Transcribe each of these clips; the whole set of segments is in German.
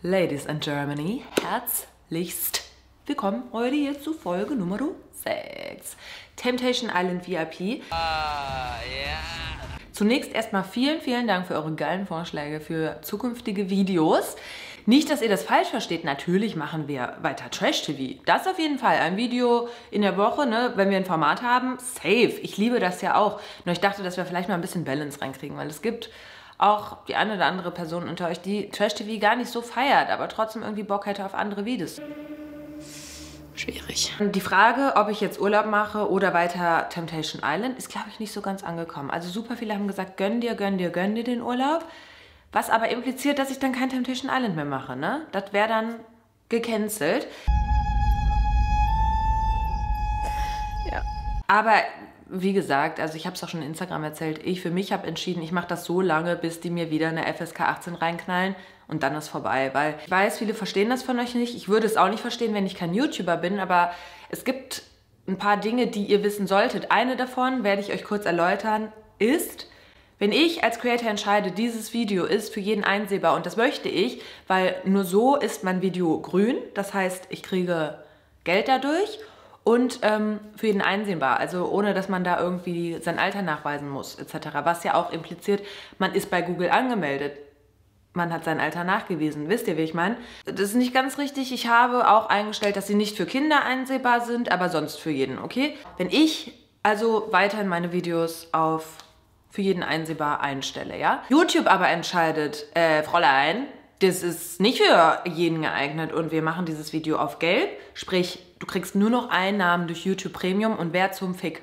Ladies and Germany, herzlichst willkommen heute hier zu Folge Nummer 6. Temptation Island VIP. Zunächst erstmal vielen Dank für eure geilen Vorschläge für zukünftige Videos. Nicht, dass ihr das falsch versteht, natürlich machen wir weiter Trash-TV. Das auf jeden Fall, ein Video in der Woche, ne, wenn wir ein Format haben, safe. Ich liebe das ja auch. Nur ich dachte, dass wir vielleicht mal ein bisschen Balance reinkriegen, weil es gibt auch die eine oder andere Person unter euch, die Trash-TV gar nicht so feiert, aber trotzdem irgendwie Bock hätte auf andere Videos. Schwierig. Die Frage, ob ich jetzt Urlaub mache oder weiter Temptation Island, ist, glaube ich, nicht so ganz angekommen. Also super viele haben gesagt, gönn dir den Urlaub. Was aber impliziert, dass ich dann kein Temptation Island mehr mache, ne? Das wäre dann gecancelt. Ja. Aber wie gesagt, also ich habe es auch schon in Instagram erzählt, ich für mich habe entschieden, ich mache das so lange, bis die mir wieder eine FSK 18 reinknallen und dann ist vorbei. Weil ich weiß, viele verstehen das von euch nicht. Ich würde es auch nicht verstehen, wenn ich kein YouTuber bin, aber es gibt ein paar Dinge, die ihr wissen solltet. Eine davon werde ich euch kurz erläutern, ist, wenn ich als Creator entscheide, dieses Video ist für jeden einsehbar und das möchte ich, weil nur so ist mein Video grün, das heißt, ich kriege Geld dadurch und für jeden einsehbar, also ohne, dass man da irgendwie sein Alter nachweisen muss etc., was ja auch impliziert, man ist bei Google angemeldet. Man hat sein Alter nachgewiesen. Wisst ihr, wie ich meine? Das ist nicht ganz richtig. Ich habe auch eingestellt, dass sie nicht für Kinder einsehbar sind, aber sonst für jeden, okay? Wenn ich also weiterhin meine Videos auf für jeden einsehbar einstelle, ja? YouTube aber entscheidet, Fräulein, das ist nicht für jeden geeignet und wir machen dieses Video auf gelb, sprich, du kriegst nur noch Einnahmen durch YouTube Premium und wer zum Fick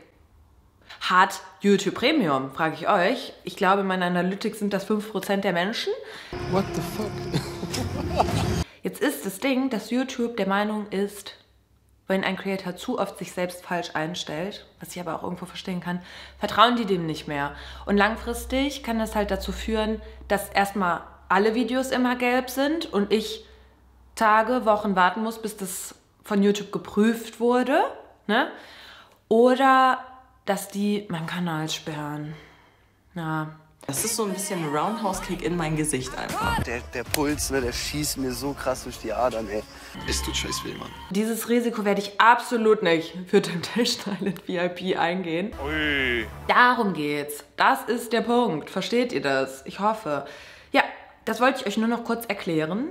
hat YouTube Premium, frage ich euch. Ich glaube, in meiner Analytics sind das 5% der Menschen. What the fuck? Jetzt ist das Ding, dass YouTube der Meinung ist, wenn ein Creator zu oft sich selbst falsch einstellt, was ich aber auch irgendwo verstehen kann, vertrauen die dem nicht mehr. Und langfristig kann das halt dazu führen, dass erstmal alle Videos immer gelb sind und ich Tage, Wochen warten muss, bis das von YouTube geprüft wurde, ne? Oder dass die meinen Kanal sperren. Ja. Das ist so ein bisschen ein Roundhouse-Kick in mein Gesicht einfach. Der Puls, ne, der schießt mir so krass durch die Adern, ey. Es tut scheiß weh, Mann. Dieses Risiko werde ich absolut nicht für Temptation Island VIP eingehen. Ui. Darum geht's. Das ist der Punkt. Versteht ihr das? Ich hoffe. Ja, das wollte ich euch nur noch kurz erklären.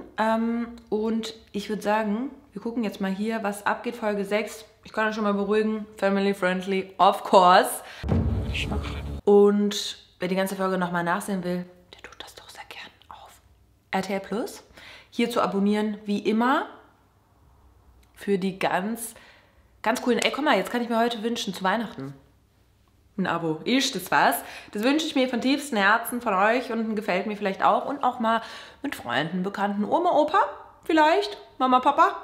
Und ich würde sagen, wir gucken jetzt mal hier, was abgeht. Folge 6. Ich kann euch schon mal beruhigen. Family friendly, of course. Und wer die ganze Folge nochmal nachsehen will, der tut das doch sehr gern auf RTL Plus. Hier zu abonnieren, wie immer, für die ganz coolen... Ey, guck mal, jetzt kann ich mir heute wünschen, zu Weihnachten. Ein Abo. Ist das was? Das wünsche ich mir von tiefstem Herzen von euch und gefällt mir vielleicht auch. Und auch mal mit Freunden, Bekannten, Oma, Opa, vielleicht, Mama, Papa,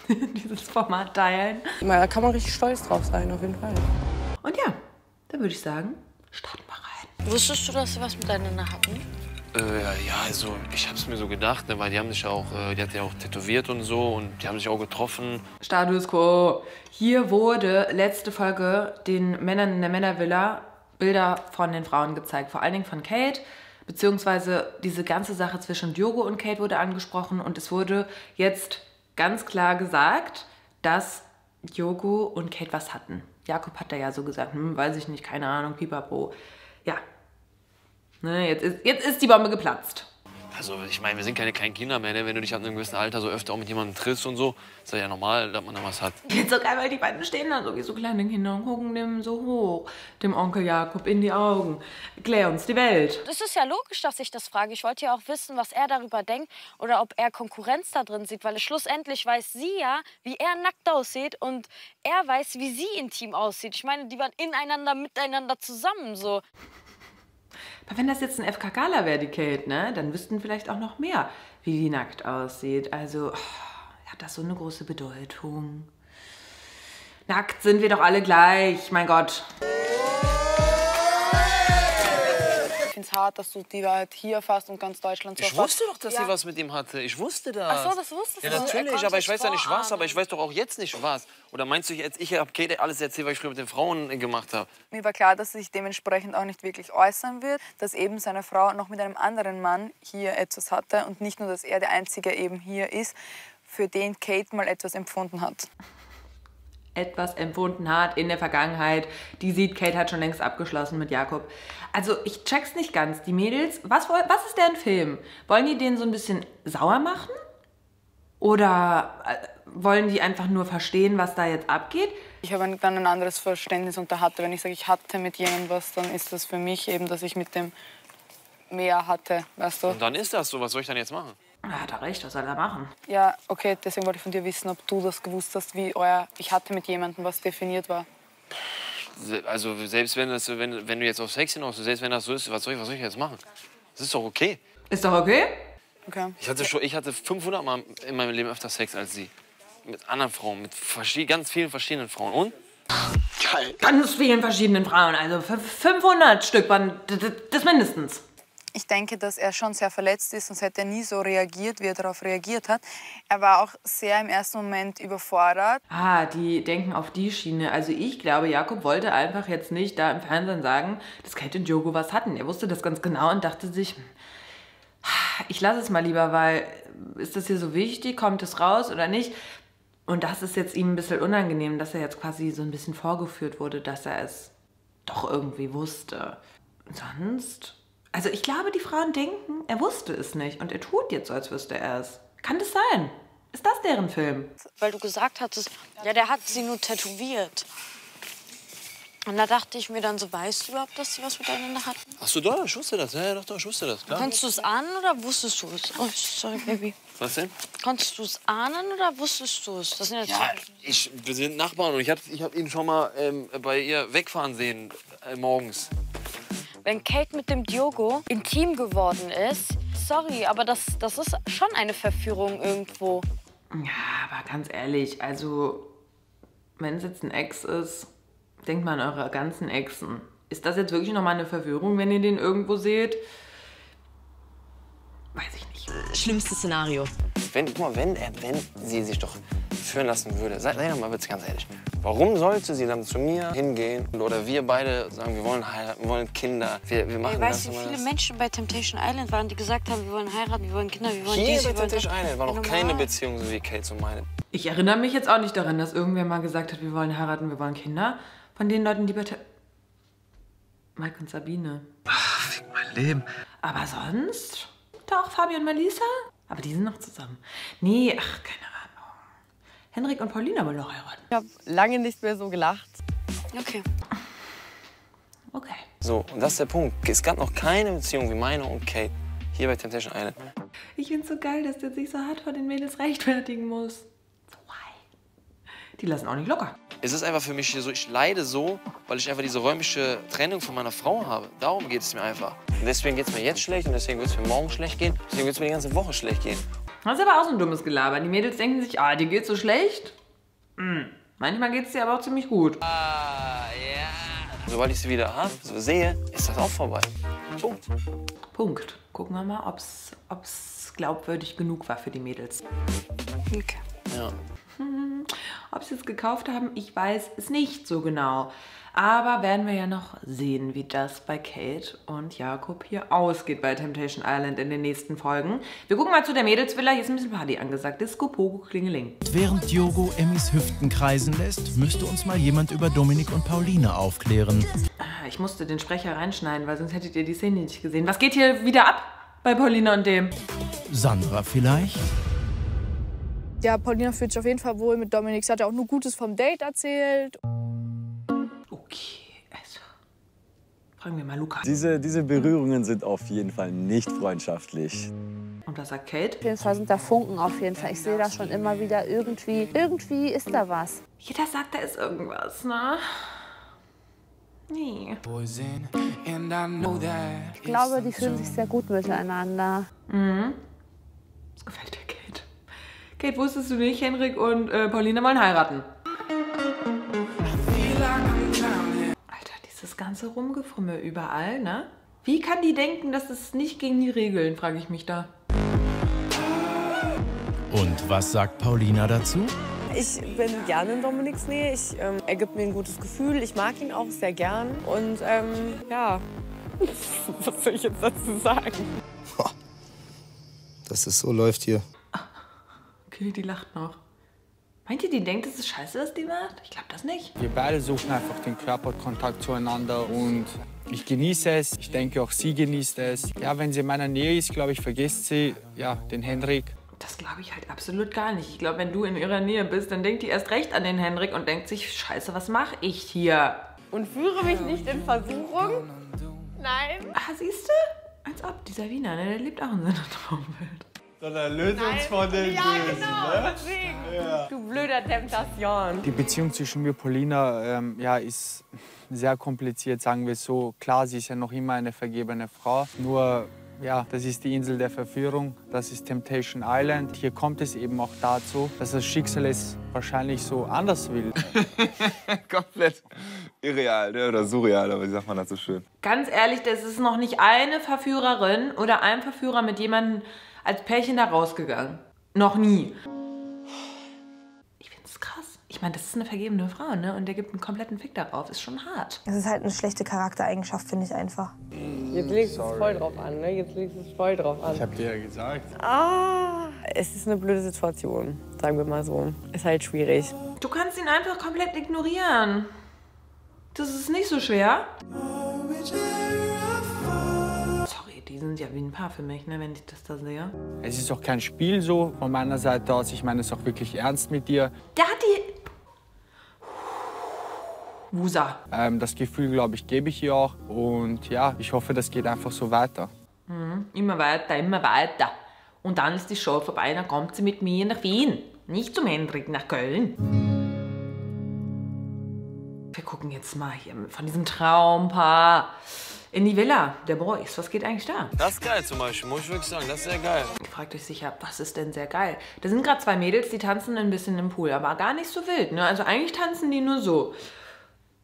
dieses Format teilen. Da kann man richtig stolz drauf sein, auf jeden Fall. Und ja, dann würde ich sagen, starten wir rein. Wusstest du, dass sie was miteinander hatten? Ja, also ich hab's mir so gedacht, ne, weil die haben sich auch, die hat ja auch tätowiert und so und die haben sich auch getroffen. Status quo. Hier wurde letzte Folge den Männern in der Männervilla Bilder von den Frauen gezeigt, vor allen Dingen von Kate, beziehungsweise diese ganze Sache zwischen Diogo und Kate wurde angesprochen und es wurde jetzt ganz klar gesagt, dass Diogo und Kate was hatten. Jakob hat da ja so gesagt, weiß ich nicht, keine Ahnung, pipapo. Ja, ne, jetzt ist die Bombe geplatzt. Also ich meine, wir sind keine kleinen Kinder mehr, ne? Wenn du dich ab einem gewissen Alter so öfter auch mit jemandem triffst und so, ist ja normal, dass man da was hat. Jetzt so geil, weil die beiden stehen da so wie so kleine Kinder und gucken dem so hoch, dem Onkel Jakob in die Augen. Klär uns die Welt. Das ist ja logisch, dass ich das frage. Ich wollte ja auch wissen, was er darüber denkt oder ob er Konkurrenz da drin sieht, weil schlussendlich weiß sie ja, wie er nackt aussieht und er weiß, wie sie intim aussieht. Ich meine, die waren ineinander, miteinander zusammen so. Aber wenn das jetzt ein FKKler wäre, die Kate, ne, dann wüssten vielleicht auch noch mehr, wie die nackt aussieht. Also, hat das so eine große Bedeutung? Nackt sind wir doch alle gleich, mein Gott. Ich finde es hart, dass du die Wahrheit hier erfasst und ganz Deutschland so Ich wusste doch, dass sie was mit ihm hatte. Ich wusste das. Ach so, das wusstest du. Ja, natürlich, aber ich weiß ja nicht was. Aber ich weiß doch auch jetzt nicht was. Oder meinst du jetzt, ich habe Kate alles erzählt, was ich früher mit den Frauen gemacht habe? Mir war klar, dass er sich dementsprechend auch nicht wirklich äußern wird, dass eben seine Frau noch mit einem anderen Mann hier etwas hatte und nicht nur, dass er der Einzige eben hier ist, für den Kate mal etwas empfunden hat. Etwas empfunden hat in der Vergangenheit. Die sieht, Kate hat schon längst abgeschlossen mit Jakob. Also ich check's nicht ganz. Die Mädels, was ist deren Film? Wollen die den so ein bisschen sauer machen? Oder wollen die einfach nur verstehen, was da jetzt abgeht? Ich habe dann ein anderes Verständnis und da hatte, wenn ich sage, ich hatte mit jemandem was, dann ist das für mich eben, dass ich mit dem mehr hatte, weißt du? Und dann ist das so, was soll ich dann jetzt machen? Er hat doch recht, was soll er machen? Ja, okay, deswegen wollte ich von dir wissen, ob du das gewusst hast, wie euer Ich hatte mit jemandem was definiert war. Also selbst wenn du jetzt auf Sex hinaus, selbst wenn das so ist, was soll ich jetzt machen? Das ist doch okay. Ist doch okay? Okay. Ich hatte 500 Mal in meinem Leben öfter Sex als sie. Mit anderen Frauen, mit ganz vielen verschiedenen Frauen. Und? Geil. Ganz vielen verschiedenen Frauen. Also 500 Stück waren das mindestens. Ich denke, dass er schon sehr verletzt ist, sonst hätte er nie so reagiert, wie er darauf reagiert hat. Er war auch sehr im ersten Moment überfordert. Ah, die denken auf die Schiene. Also ich glaube, Jakob wollte einfach jetzt nicht da im Fernsehen sagen, dass Kate und Diogo was hatten. Er wusste das ganz genau und dachte sich, ich lasse es mal lieber, weil ist das hier so wichtig, kommt es raus oder nicht? Und das ist jetzt ihm ein bisschen unangenehm, dass er jetzt quasi so ein bisschen vorgeführt wurde, dass er es doch irgendwie wusste. Sonst... Also ich glaube, die Frauen denken, er wusste es nicht und er tut jetzt so, als wüsste er es. Kann das sein? Ist das deren Film? Weil du gesagt hattest, ja, der hat sie nur tätowiert. Und da dachte ich mir dann so, weißt du überhaupt, dass sie was miteinander hatten? Ach so, doch, ich wusste das. Ja, doch, ich wusste das, klar. Konntest du es ahnen oder wusstest du es? Oh, sorry, Baby. Was denn? Konntest du es ahnen oder wusstest du es? Das sind Ja, wir sind Nachbarn und ich hab ihn schon mal bei ihr wegfahren sehen, morgens. Wenn Kate mit dem Diogo intim geworden ist, sorry, aber das ist schon eine Verführung irgendwo. Ja, aber ganz ehrlich, also wenn es jetzt ein Ex ist, denkt mal an eure ganzen Exen. Ist das jetzt wirklich nochmal eine Verführung, wenn ihr den irgendwo seht? Weiß ich nicht. Schlimmstes Szenario. Wenn sie sich doch führen lassen würde, sei doch mal bitte ganz ehrlich, warum sollte sie dann zu mir hingehen oder wir beide sagen, wir wollen heiraten, wir wollen Kinder, wir machen Weißt du, das wie viele das. Menschen bei Temptation Island waren, die gesagt haben, wir wollen heiraten, wir wollen Kinder, wir wollen Hier dies, bei wir wollen das. Temptation Island war noch Ja, keine normal. Beziehung so wie Kate und meine. Ich erinnere mich jetzt auch nicht daran, dass irgendwer mal gesagt hat, wir wollen heiraten, wir wollen Kinder. Von den Leuten, die bei Mike und Sabine. Fick mein Leben. Aber sonst? Doch, Fabi und Melissa? Aber die sind noch zusammen. Nee, ach, keine Ahnung. Henrik und Paulina wollen noch heiraten. Ich habe lange nicht mehr so gelacht. Okay. Okay. So, und das ist der Punkt. Es gab noch keine Beziehung wie meine und Kate hier bei Temptation Island. Ich find's so geil, dass der sich so hart vor den Mädels rechtfertigen muss. So why? Die lassen auch nicht locker. Es ist einfach für mich so, ich leide so, weil ich einfach diese räumliche Trennung von meiner Frau habe. Darum geht es mir einfach. Und deswegen geht es mir jetzt schlecht und deswegen wird es mir morgen schlecht gehen. Deswegen wird es mir die ganze Woche schlecht gehen. Das ist aber auch so ein dummes Gelaber. Die Mädels denken sich, ah, dir geht's so schlecht. Manchmal geht's dir aber auch ziemlich gut. Sobald ich sie wieder habe, so sehe, ist das auch vorbei. Punkt. Punkt. Gucken wir mal, ob's glaubwürdig genug war für die Mädels. Okay. Ja. Ob sie es gekauft haben, ich weiß es nicht so genau. Aber werden wir ja noch sehen, wie das bei Kate und Jakob hier ausgeht bei Temptation Island in den nächsten Folgen. Wir gucken mal zu der Mädelsvilla. Hier ist ein bisschen Party angesagt. Disco, Pogo, Klingeling. Während Diogo Emmys Hüften kreisen lässt, müsste uns mal jemand über Dominik und Pauline aufklären. Ich musste den Sprecher reinschneiden, weil sonst hättet ihr die Szene nicht gesehen. Was geht hier wieder ab bei Paulina und dem? Sandra vielleicht? Ja, Paulina fühlt sich auf jeden Fall wohl mit Dominik. Sie hat ja auch nur Gutes vom Date erzählt. Okay, also fragen wir mal Luca. Diese Berührungen sind auf jeden Fall nicht freundschaftlich. Und was sagt Kate? Auf jeden Fall sind da Funken auf jeden Fall. Ich sehe das schon immer wieder. Irgendwie ist da was. Jeder sagt, da ist irgendwas, ne? Nee. Ich glaube, die fühlen sich sehr gut miteinander. Das gefällt dir, Kate. Kate, wusstest du nicht, Henrik und Paulina wollen heiraten? Alter, dieses ganze Rumgefummel überall, ne? Wie kann die denken, dass es nicht gegen die Regeln, frage ich mich da. Und was sagt Paulina dazu? Ich bin gerne in Dominiks Nähe. Er gibt mir ein gutes Gefühl. Ich mag ihn auch sehr gern. Und ja, was soll ich jetzt dazu sagen? Dass es so läuft hier. Okay, die lacht noch. Meint ihr, die denkt, es ist scheiße, was die macht? Ich glaube das nicht. Wir beide suchen einfach den Körperkontakt zueinander und ich genieße es. Ich denke, auch sie genießt es. Ja, wenn sie in meiner Nähe ist, glaube ich, vergisst sie ja, den Henrik. Das glaube ich halt absolut gar nicht. Ich glaube, wenn du in ihrer Nähe bist, dann denkt die erst recht an den Henrik und denkt sich, scheiße, was mache ich hier? Und führe mich nicht in Versuchung? Nein. Ah, siehst du? Als ob, dieser Wiener, ne, der lebt auch in seiner Traumwelt. Sondern löst uns von den Ja, Bösen, genau, ne? deswegen. Ja. Du blöder Temptation. Die Beziehung zwischen mir und Paulina ja, ist sehr kompliziert, sagen wir es so. Klar, sie ist ja noch immer eine vergebene Frau. Nur, ja, das ist die Insel der Verführung. Das ist Temptation Island. Hier kommt es eben auch dazu, dass das Schicksal es wahrscheinlich so anders will. Komplett irreal, ne? Oder surreal, aber wie sagt man das so schön? Ganz ehrlich, das ist noch nicht eine Verführerin oder ein Verführer mit jemandem als Pärchen da rausgegangen. Noch nie. Ich finde es krass. Ich meine, das ist eine vergebene Frau, ne? Und der gibt einen kompletten Fick darauf. Ist schon hart. Es ist halt eine schlechte Charaktereigenschaft, finde ich einfach. Jetzt legst du es voll drauf an, ne? Jetzt legst du es voll drauf an. Ich hab dir ja gesagt. Es ist eine blöde Situation, sagen wir mal so. Ist halt schwierig. Du kannst ihn einfach komplett ignorieren. Das ist nicht so schwer. Sorry, die sind ja wie ein Paar für mich, ne, wenn ich das da sehe. Es ist auch kein Spiel so von meiner Seite aus. Ich meine es auch wirklich ernst mit dir. Der hat die... Wusa. Das Gefühl, glaube ich, gebe ich ihr auch. Und ja, ich hoffe, das geht einfach so weiter. Mhm. Immer weiter, immer weiter. Und dann ist die Show vorbei, dann kommt sie mit mir nach Wien. Nicht zum Hendrik, nach Köln. Wir gucken jetzt mal hier von diesem Traumpaar in die Villa der Boys. Was geht eigentlich da? Das ist geil zum Beispiel, muss ich wirklich sagen. Das ist sehr geil. Ihr fragt euch sicher, was ist denn sehr geil? Da sind gerade zwei Mädels, die tanzen ein bisschen im Pool, aber gar nicht so wild, ne? Also eigentlich tanzen die nur so.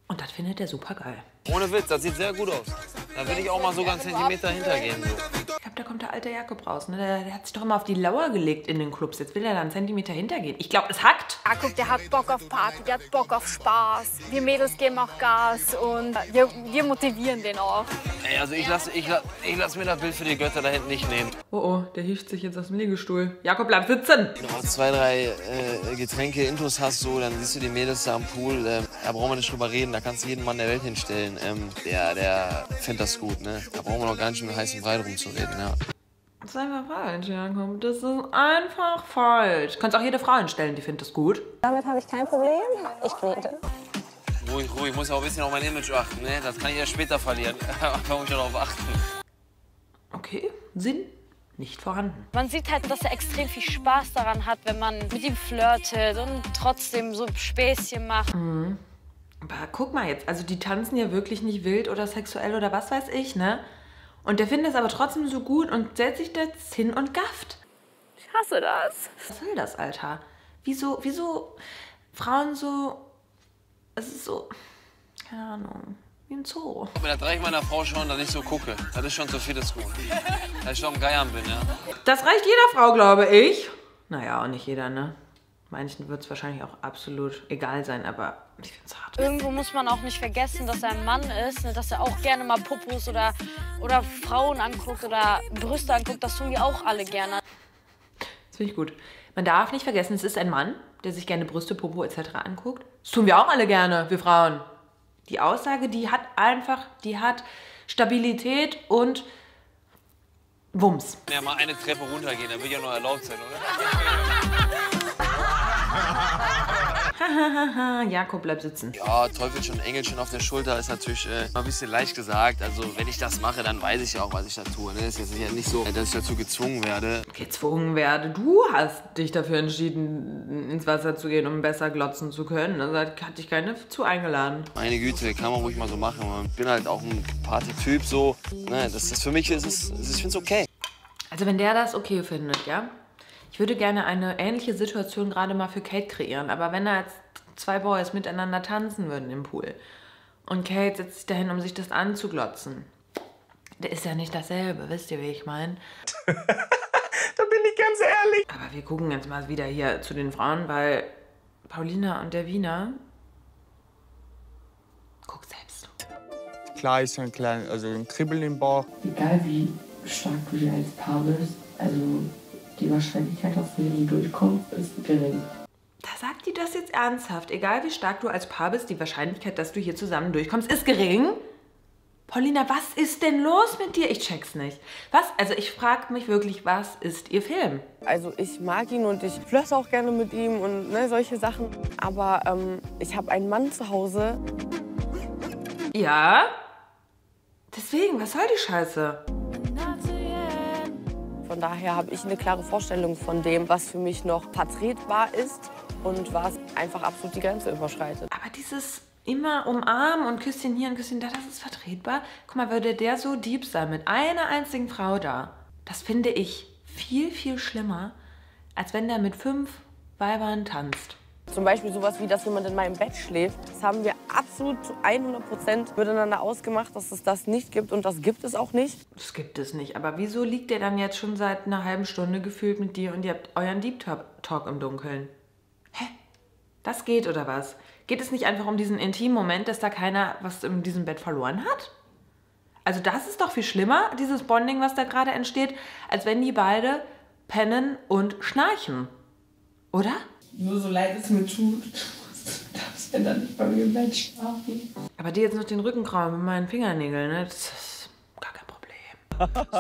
Und das findet er super geil. Ohne Witz, das sieht sehr gut aus. Da will ich auch mal sogar einen Zentimeter hintergehen. So. Ich glaube, da kommt der alte Jakob raus. Ne? Der hat sich doch immer auf die Lauer gelegt in den Clubs. Jetzt will er da einen Zentimeter hintergehen. Ich glaube, es hackt. Jakob, der hat Bock auf Party, der hat Bock auf Spaß. Wir Mädels geben auch Gas und wir motivieren den auch. Ey, also ich lass mir das Bild für die Götter da hinten nicht nehmen. Oh oh, der hieft sich jetzt aus dem Liegestuhl. Jakob, bleib sitzen! Wenn du noch 2, 3 Getränke, Intos hast, so, dann siehst du die Mädels da am Pool. Da brauchen wir nicht drüber reden, da kannst du jeden Mann der Welt hinstellen. Der findet das gut, ne? Da brauchen wir noch gar nicht mit heißem Brei rumzureden, ja. Das ist einfach falsch, Jakob. Das ist einfach falsch. Du kannst auch jede Frau hinstellen, die findet das gut. Damit habe ich kein Problem. Ich knete. Ruhig, ich muss auch ein bisschen auf mein Image achten, ne? Das kann ich ja später verlieren. Da muss ich darauf achten. Okay, Sinn nicht vorhanden. Man sieht halt, dass er extrem viel Spaß daran hat, wenn man mit ihm flirtet und trotzdem so Späßchen macht. Mhm. Aber guck mal jetzt, also die tanzen ja wirklich nicht wild oder sexuell oder was weiß ich, ne? Und der findet es aber trotzdem so gut und setzt sich da hin und gafft. Ich hasse das. Was soll das, Alter? Wieso Frauen so... Es ist so... Keine Ahnung. Wie ein Zoo. Das reicht meiner Frau schon, dass ich so gucke. Das ist schon zu viel des Guten. Dass ich schon am Geiern bin, ja. Das reicht jeder Frau, glaube ich. Naja, auch nicht jeder, ne? Manchen wird es wahrscheinlich auch absolut egal sein, aber ich finde es hart. Irgendwo muss man auch nicht vergessen, dass er ein Mann ist, ne, dass er auch gerne mal Popos oder Frauen anguckt oder Brüste anguckt. Das tun wir auch alle gerne. Das finde ich gut. Man darf nicht vergessen, es ist ein Mann, der sich gerne Brüste, Popo etc. anguckt. Das tun wir auch alle gerne, wir Frauen. Die Aussage, die hat Stabilität und Wumms. Ja, mal eine Treppe runtergehen, dann wird ja noch erlaubt sein, oder? Jakob, bleib sitzen. Ja, Teufelchen und Engelchen auf der Schulter ist natürlich ein bisschen leicht gesagt. Also wenn ich das mache, dann weiß ich ja auch, was ich da tue. Ne? Es ist jetzt nicht so, dass ich dazu gezwungen werde. Gezwungen werde? Du hast dich dafür entschieden, ins Wasser zu gehen, um besser glotzen zu können. Also hat dich keiner zu eingeladen. Meine Güte, kann man ruhig mal so machen. Ich bin halt auch ein Partytyp so. Ne? Das ist für mich, ich finde es okay. Also wenn der das okay findet, ja? Ich würde gerne eine ähnliche Situation gerade mal für Kate kreieren. Aber wenn da jetzt zwei Boys miteinander tanzen würden im Pool und Kate setzt sich dahin, um sich das anzuglotzen, Der ist ja nicht dasselbe, wisst ihr, wie ich meine? Da bin ich ganz ehrlich. Aber wir gucken jetzt mal wieder hier zu den Frauen, weil Paulina und der Wiener... Guck selbst. Klar ist so ein Kribbeln im Bauch. Egal wie stark du dir als Paar bist, also die Wahrscheinlichkeit, dass du hier durchkommst, ist gering. Da sagt die das jetzt ernsthaft. Egal wie stark du als Paar bist, die Wahrscheinlichkeit, dass du hier zusammen durchkommst, ist gering? Paulina, was ist denn los mit dir? Ich check's nicht. Was? Also ich frage mich wirklich, was ist ihr Film? Also ich mag ihn und ich flirte auch gerne mit ihm und solche Sachen. Aber ich habe einen Mann zu Hause. Ja? Deswegen, was soll die Scheiße? Von daher habe ich eine klare Vorstellung von dem, was für mich noch vertretbar ist und was einfach absolut die Grenze überschreitet. Aber dieses immer umarmen und Küsschen hier und Küsschen da, das ist vertretbar? Guck mal, würde der so deep sein mit einer einzigen Frau da? Das finde ich viel, viel schlimmer, als wenn der mit 5 Weibern tanzt. Zum Beispiel sowas wie, dass jemand in meinem Bett schläft. Das haben wir absolut zu 100% miteinander ausgemacht, dass es das nicht gibt. Und das gibt es auch nicht. Das gibt es nicht. Aber wieso liegt der dann jetzt schon seit einer halben Stunde gefühlt mit dir und ihr habt euren Deep Talk im Dunkeln? Hä? Das geht oder was? Geht es nicht einfach um diesen intimen Moment, dass da keiner was in diesem Bett verloren hat? Also das ist doch viel schlimmer, dieses Bonding, was da gerade entsteht, als wenn die beide pennen und schnarchen. Oder? Nur so leid es mir tut, du darfst ja dann nicht bei mir im Bett schlafen. Aber dir jetzt noch den Rücken kraulen mit meinen Fingernägeln, ne? Das ist gar kein Problem.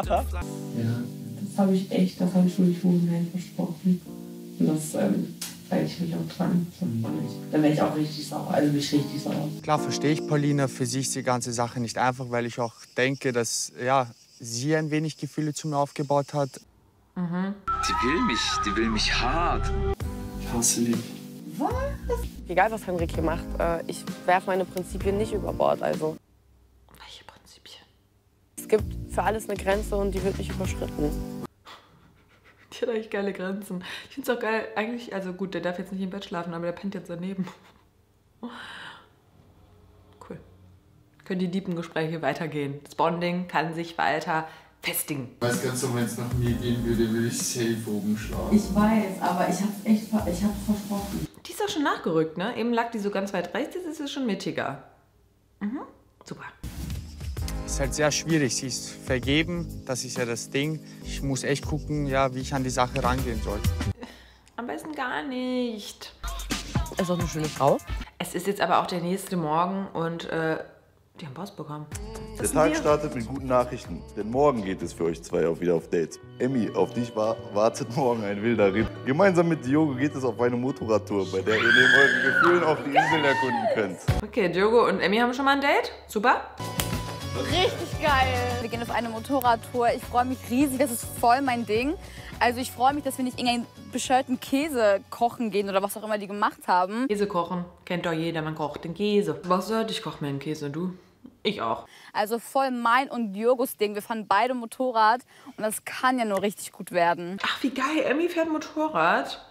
Ja, das habe ich wirklich Wohnheim versprochen. Und das halte ich mich auch dran. Dann wäre ich auch richtig sauer, also mich richtig sauer. Klar verstehe ich Paulina, für sie ist die ganze Sache nicht einfach, weil ich auch denke, dass sie ein wenig Gefühle zu mir aufgebaut hat. Mhm. Die will mich hart. Ich hasse dich. Was? Egal, was Henrik hier macht, ich werfe meine Prinzipien nicht über Bord. Also. Welche Prinzipien? Es gibt für alles eine Grenze und die wird nicht überschritten. Die hat eigentlich geile Grenzen. Ich finde es auch geil, eigentlich, also gut, der darf jetzt nicht im Bett schlafen, aber der pennt jetzt daneben. Cool. Können die Diepengespräche weitergehen. Das Bonding kann sich weiter festigen. Ich weiß ganz so, wenn es nach mir gehen würde, würde ich safe oben schlafen. Ich weiß, aber ich hab's versprochen. Die ist auch schon nachgerückt, ne? Eben lag die so ganz weit rechts, jetzt ist sie schon mittiger. Mhm, super. Ist halt sehr schwierig, sie ist vergeben, das ist ja das Ding. Ich muss echt gucken, wie ich an die Sache rangehen soll. Am besten gar nicht. Ist doch eine schöne Frau. Es ist jetzt aber auch der nächste Morgen und die haben Post bekommen. Der Tag startet mit guten Nachrichten, denn morgen geht es für euch zwei auch wieder auf Dates. Emmy, auf dich wartet morgen ein wilder Ritt. Gemeinsam mit Diogo geht es auf eine Motorradtour, bei der ihr neben euren Gefühlen auch die Inseln erkunden könnt. Okay, Diogo und Emmy haben schon mal ein Date. Super. Richtig geil. Wir gehen auf eine Motorradtour. Ich freue mich riesig, das ist voll mein Ding. Also ich freue mich, dass wir nicht irgendeinen bescheuerten Käse kochen gehen oder was auch immer die gemacht haben. Käse kochen, kennt doch jeder, man kocht den Käse. Was soll ich koche mir einen Käse, du? Ich auch. Also voll mein und Diogos Ding. Wir fahren beide Motorrad und das kann ja nur richtig gut werden. Ach, wie geil. Emmy fährt Motorrad.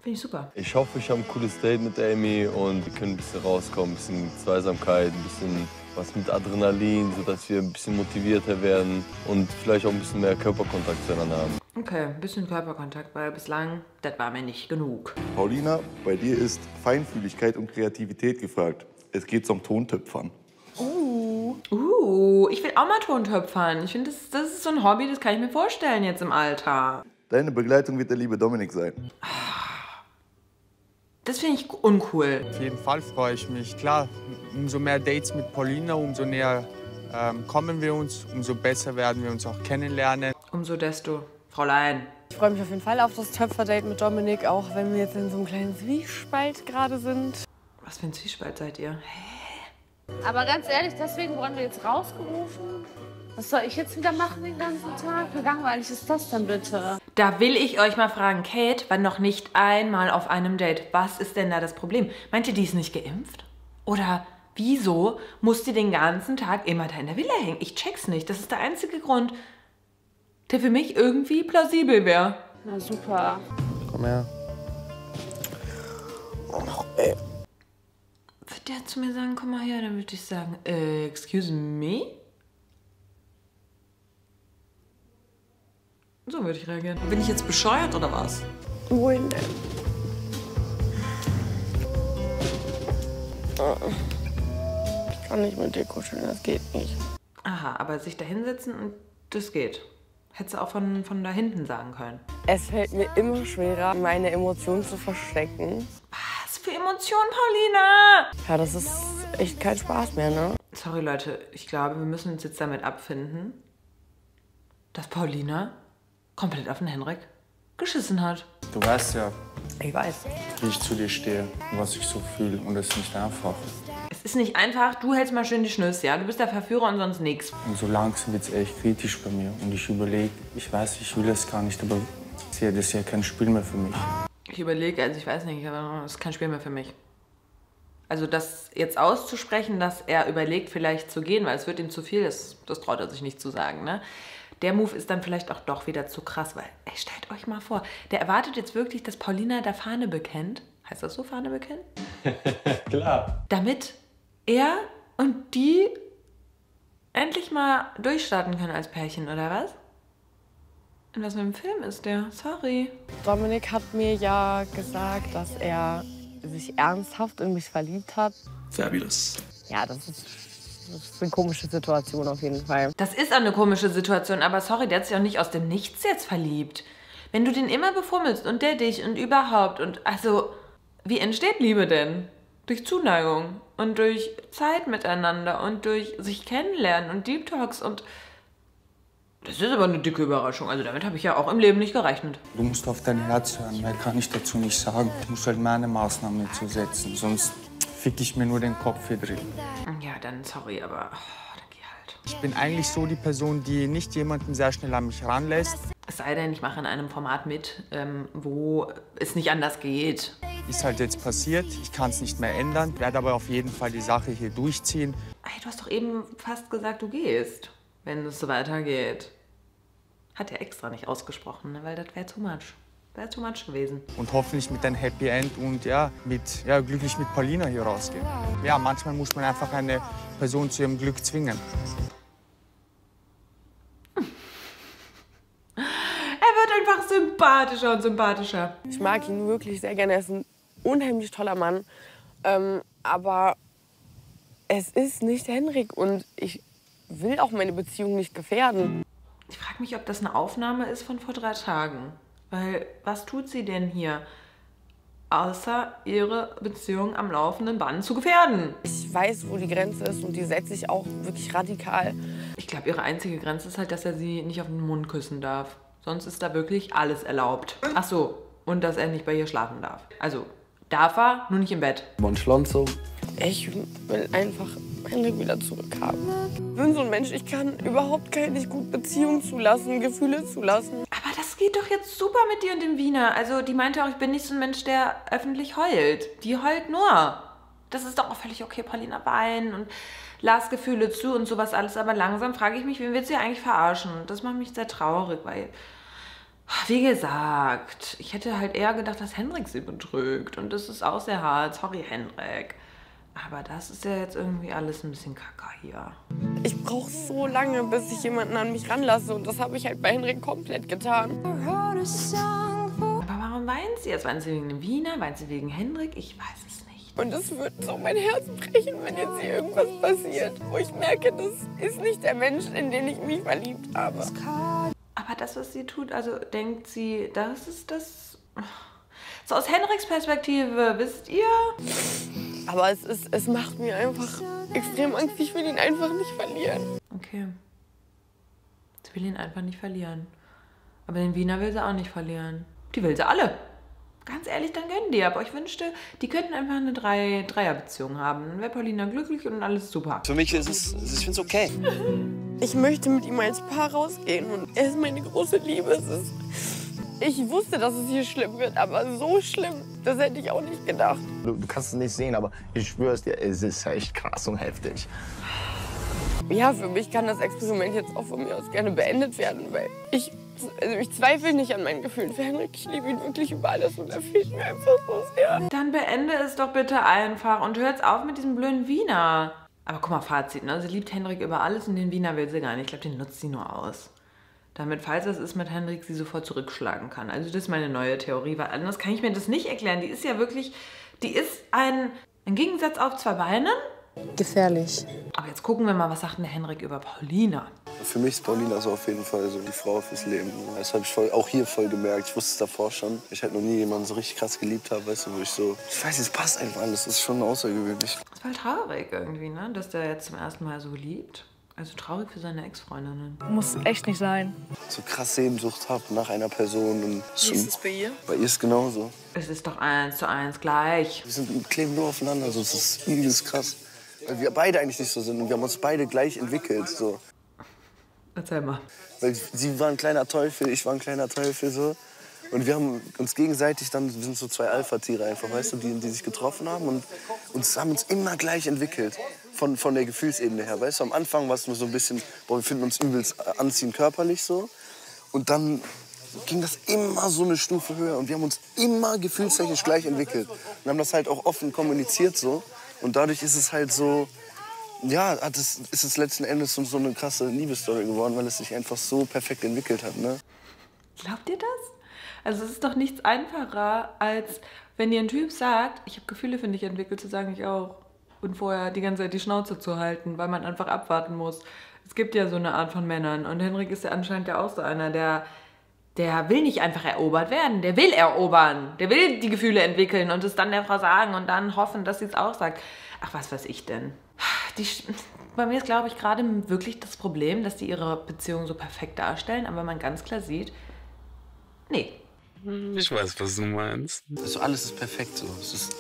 Finde ich super. Ich hoffe, ich habe ein cooles Date mit der Emmy und wir können ein bisschen rauskommen, ein bisschen Zweisamkeit, ein bisschen was mit Adrenalin, sodass wir ein bisschen motivierter werden und vielleicht auch ein bisschen mehr Körperkontakt zueinander haben. Okay, ein bisschen Körperkontakt, weil bislang, das war mir nicht genug. Paulina, bei dir ist Feinfühligkeit und Kreativität gefragt. Es geht zum Tontöpfern. Ich will auch mal Tontöpfern. Ich finde, das ist so ein Hobby, das kann ich mir vorstellen jetzt im Alter. Deine Begleitung wird der liebe Dominik sein. Das finde ich uncool. Auf jeden Fall freue ich mich. Klar, umso mehr Dates mit Paulina, umso näher kommen wir uns, umso besser werden wir uns auch kennenlernen. Umso desto, Fräulein. Ich freue mich auf jeden Fall auf das Töpferdate mit Dominik, auch wenn wir jetzt in so einem kleinen Zwiespalt gerade sind. Was für ein Zwiespalt seid ihr? Aber ganz ehrlich, deswegen wurden wir jetzt rausgerufen. Was soll ich jetzt wieder machen den ganzen Tag? Wie langweilig ist das denn bitte? Da will ich euch mal fragen, Kate war noch nicht einmal auf einem Date. Was ist denn da das Problem? Meint ihr, die ist nicht geimpft? Oder wieso muss die den ganzen Tag immer da in der Villa hängen? Ich check's nicht. Das ist der einzige Grund, der für mich irgendwie plausibel wäre. Na super. Komm her. Wird der zu mir sagen, komm mal her, dann würde ich sagen, excuse me? So würde ich reagieren. Bin ich jetzt bescheuert oder was? Wohin denn? Ich kann nicht mit dir kuscheln, das geht nicht. Aha, aber sich da hinsetzen und das geht. Hättest du auch von da hinten sagen können. Es fällt mir immer schwerer, meine Emotionen zu verstecken. Was für Emotionen, Paulina? Ja, das ist echt kein Spaß mehr, ne? Sorry, Leute, ich glaube, wir müssen uns jetzt damit abfinden, dass Paulina komplett auf den Henrik geschissen hat. Du weißt ja, ich weiß, wie ich zu dir stehe und was ich so fühle. Und das ist nicht einfach. Es ist nicht einfach, du hältst mal schön die Schnüsse, ja? Du bist der Verführer und sonst nichts. Und so langsam wird es echt kritisch bei mir. Und ich überlege, ich weiß, ich will es gar nicht, aber das ist ja kein Spiel mehr für mich. Ich überlege, also ich weiß nicht, aber es ist kein Spiel mehr für mich. Also das jetzt auszusprechen, dass er überlegt, vielleicht zu gehen, weil es wird ihm zu viel, das traut er sich nicht zu sagen, ne? Der Move ist dann vielleicht auch doch wieder zu krass, weil, ey, stellt euch mal vor, der erwartet jetzt wirklich, dass Paulina da Fahne bekennt. Heißt das so, Fahne bekennen? Klar. Damit er und die endlich mal durchstarten können als Pärchen, oder was? In was für einem Film ist der? Sorry. Dominik hat mir ja gesagt, dass er sich ernsthaft in mich verliebt hat. Fabulous. Ja, das ist eine komische Situation auf jeden Fall. Das ist auch eine komische Situation, aber sorry, der hat sich auch nicht aus dem Nichts jetzt verliebt. Wenn du den immer befummelst und der dich und überhaupt und also, wie entsteht Liebe denn? Durch Zuneigung und durch Zeit miteinander und durch sich kennenlernen und Deep Talks und das ist aber eine dicke Überraschung. Also damit habe ich ja auch im Leben nicht gerechnet. Du musst auf dein Herz hören, mehr kann ich dazu nicht sagen. Du musst halt meine Maßnahmen dazu setzen, sonst fick ich mir nur den Kopf hier drin. Ja, dann sorry, aber dann geh halt. Ich bin eigentlich so die Person, die nicht jemanden sehr schnell an mich ranlässt. Es sei denn, ich mache in einem Format mit, wo es nicht anders geht. Ist halt jetzt passiert, ich kann es nicht mehr ändern, werde aber auf jeden Fall die Sache hier durchziehen. Hey, du hast doch eben fast gesagt, du gehst, wenn es so weitergeht. Hat er extra nicht ausgesprochen, ne? Weil das wäre too much. Wäre too much gewesen. Und hoffentlich mit einem Happy End und ja, glücklich mit Paulina hier rausgehen. Ja, manchmal muss man einfach eine Person zu ihrem Glück zwingen. Er wird einfach sympathischer und sympathischer. Ich mag ihn wirklich sehr gerne. Er ist ein unheimlich toller Mann. Aber es ist nicht Henrik und ich will auch meine Beziehung nicht gefährden. Ich frage mich, ob das eine Aufnahme ist von vor 3 Tagen. Weil, was tut sie denn hier? Außer ihre Beziehung am laufenden Band zu gefährden. Ich weiß, wo die Grenze ist und die setze ich auch wirklich radikal. Ich glaube, ihre einzige Grenze ist halt, dass er sie nicht auf den Mund küssen darf. Sonst ist da wirklich alles erlaubt. Ach so, und dass er nicht bei ihr schlafen darf. Also, darf er, nur nicht im Bett. Buon Schlonzo. Ich will einfach Henrik wieder zurückhaben. Ich bin so ein Mensch, ich kann überhaupt nicht gut Beziehungen zulassen, Gefühle zulassen. Aber das geht doch jetzt super mit dir und dem Wiener. Also die meinte auch, ich bin nicht so ein Mensch, der öffentlich heult. Die heult nur. Das ist doch auch völlig okay, Paulina weinen und las Gefühle zu und sowas alles. Aber langsam frage ich mich, wen wird sie eigentlich verarschen? Und das macht mich sehr traurig, weil, wie gesagt, ich hätte halt eher gedacht, dass Henrik sie betrügt. Und das ist auch sehr hart. Sorry, Henrik. Aber das ist ja jetzt irgendwie alles ein bisschen kacke hier. Ich brauche so lange, bis ich jemanden an mich ranlasse. Und das habe ich halt bei Henrik komplett getan. Aber warum weint sie jetzt? Weint sie wegen dem Wiener? Weint sie wegen Henrik? Ich weiß es nicht. Und es wird so mein Herz brechen, wenn jetzt hier irgendwas passiert. Wo ich merke, das ist nicht der Mensch, in den ich mich verliebt habe. Aber das, was sie tut, also denkt sie, das ist das... So aus Henriks Perspektive, wisst ihr? Aber es macht mir einfach extrem Angst. Ich will ihn einfach nicht verlieren. Okay. Sie will ihn einfach nicht verlieren. Aber den Wiener will sie auch nicht verlieren. Die will sie alle. Ganz ehrlich, dann gönnen die. Aber ich wünschte, die könnten einfach eine Dreierbeziehung haben. Dann wäre Paulina glücklich und alles super. Für mich ist ich finde es okay. Ich möchte mit ihm als Paar rausgehen und er ist meine große Liebe. Ich wusste, dass es hier schlimm wird, aber so schlimm, das hätte ich auch nicht gedacht. Du kannst es nicht sehen, aber ich schwöre es dir, es ist echt krass und heftig. Ja, für mich kann das Experiment jetzt auch von mir aus gerne beendet werden, weil ich zweifle nicht an meinen Gefühlen für Henrik. Ich liebe ihn wirklich über alles und er fehlt mir einfach so sehr. Dann beende es doch bitte einfach und hört's auf mit diesem blöden Wiener. Aber guck mal, Fazit, ne? Sie liebt Henrik über alles und den Wiener will sie gar nicht. Ich glaube, den nutzt sie nur aus. damit, falls das ist mit Henrik, sie sofort zurückschlagen kann. Also das ist meine neue Theorie, weil anders kann ich mir das nicht erklären. Die ist ja wirklich, die ist ein Gegensatz auf zwei Beinen. Gefährlich. Aber jetzt gucken wir mal, was sagt denn der Henrik über Paulina? Für mich ist Paulina so auf jeden Fall so die Frau fürs Leben. Das habe ich auch hier voll gemerkt. Ich wusste es davor schon. Ich halt noch nie jemanden so richtig krass geliebt habe, weißt du, wo ich so... Ich weiß, es passt einfach alles. Das ist schon außergewöhnlich. Das war traurig irgendwie, ne? Dass der jetzt zum ersten Mal so liebt. Also traurig für seine Ex-Freundinnen. Muss echt nicht sein. So krass Sehnsucht habe nach einer Person. Und Wie ist es bei ihr? Bei ihr ist es genauso. Es ist doch 1:1 gleich. Wir kleben nur aufeinander. Also, es ist übelst krass. Weil wir beide eigentlich nicht so sind. Und wir haben uns beide gleich entwickelt. So. Erzähl mal. Weil sie war ein kleiner Teufel, ich war ein kleiner Teufel. So. Und wir haben uns gegenseitig dann, wir sind so zwei Alpha-Tiere einfach, weißt du, die sich getroffen haben und haben uns immer gleich entwickelt. Von der Gefühlsebene her, weißt du. Am Anfang war es nur so ein bisschen, boah, wir finden uns übelst anziehend körperlich so. Und dann ging das immer so eine Stufe höher und wir haben uns immer gefühlstechnisch gleich entwickelt. Und haben das halt auch offen kommuniziert so. Und dadurch ist es halt so, ja, ist es letzten Endes so eine krasse Liebesstory geworden, weil es sich einfach so perfekt entwickelt hat, ne? Glaubt ihr das? Also es ist doch nichts einfacher, als wenn dir ein Typ sagt, ich habe Gefühle für dich entwickelt, zu sagen, ich auch. Und vorher die ganze Zeit die Schnauze zu halten, weil man einfach abwarten muss. Es gibt ja so eine Art von Männern. Und Henrik ist ja anscheinend ja auch so einer, der will nicht einfach erobert werden. Der will erobern. Der will die Gefühle entwickeln und es dann der Frau sagen und dann hoffen, dass sie es auch sagt. Ach, was weiß ich denn? Bei mir ist, glaube ich, gerade wirklich das Problem, dass die ihre Beziehung so perfekt darstellen, aber man ganz klar sieht, nee. Ich weiß, was du meinst. Also alles ist perfekt so. Es ist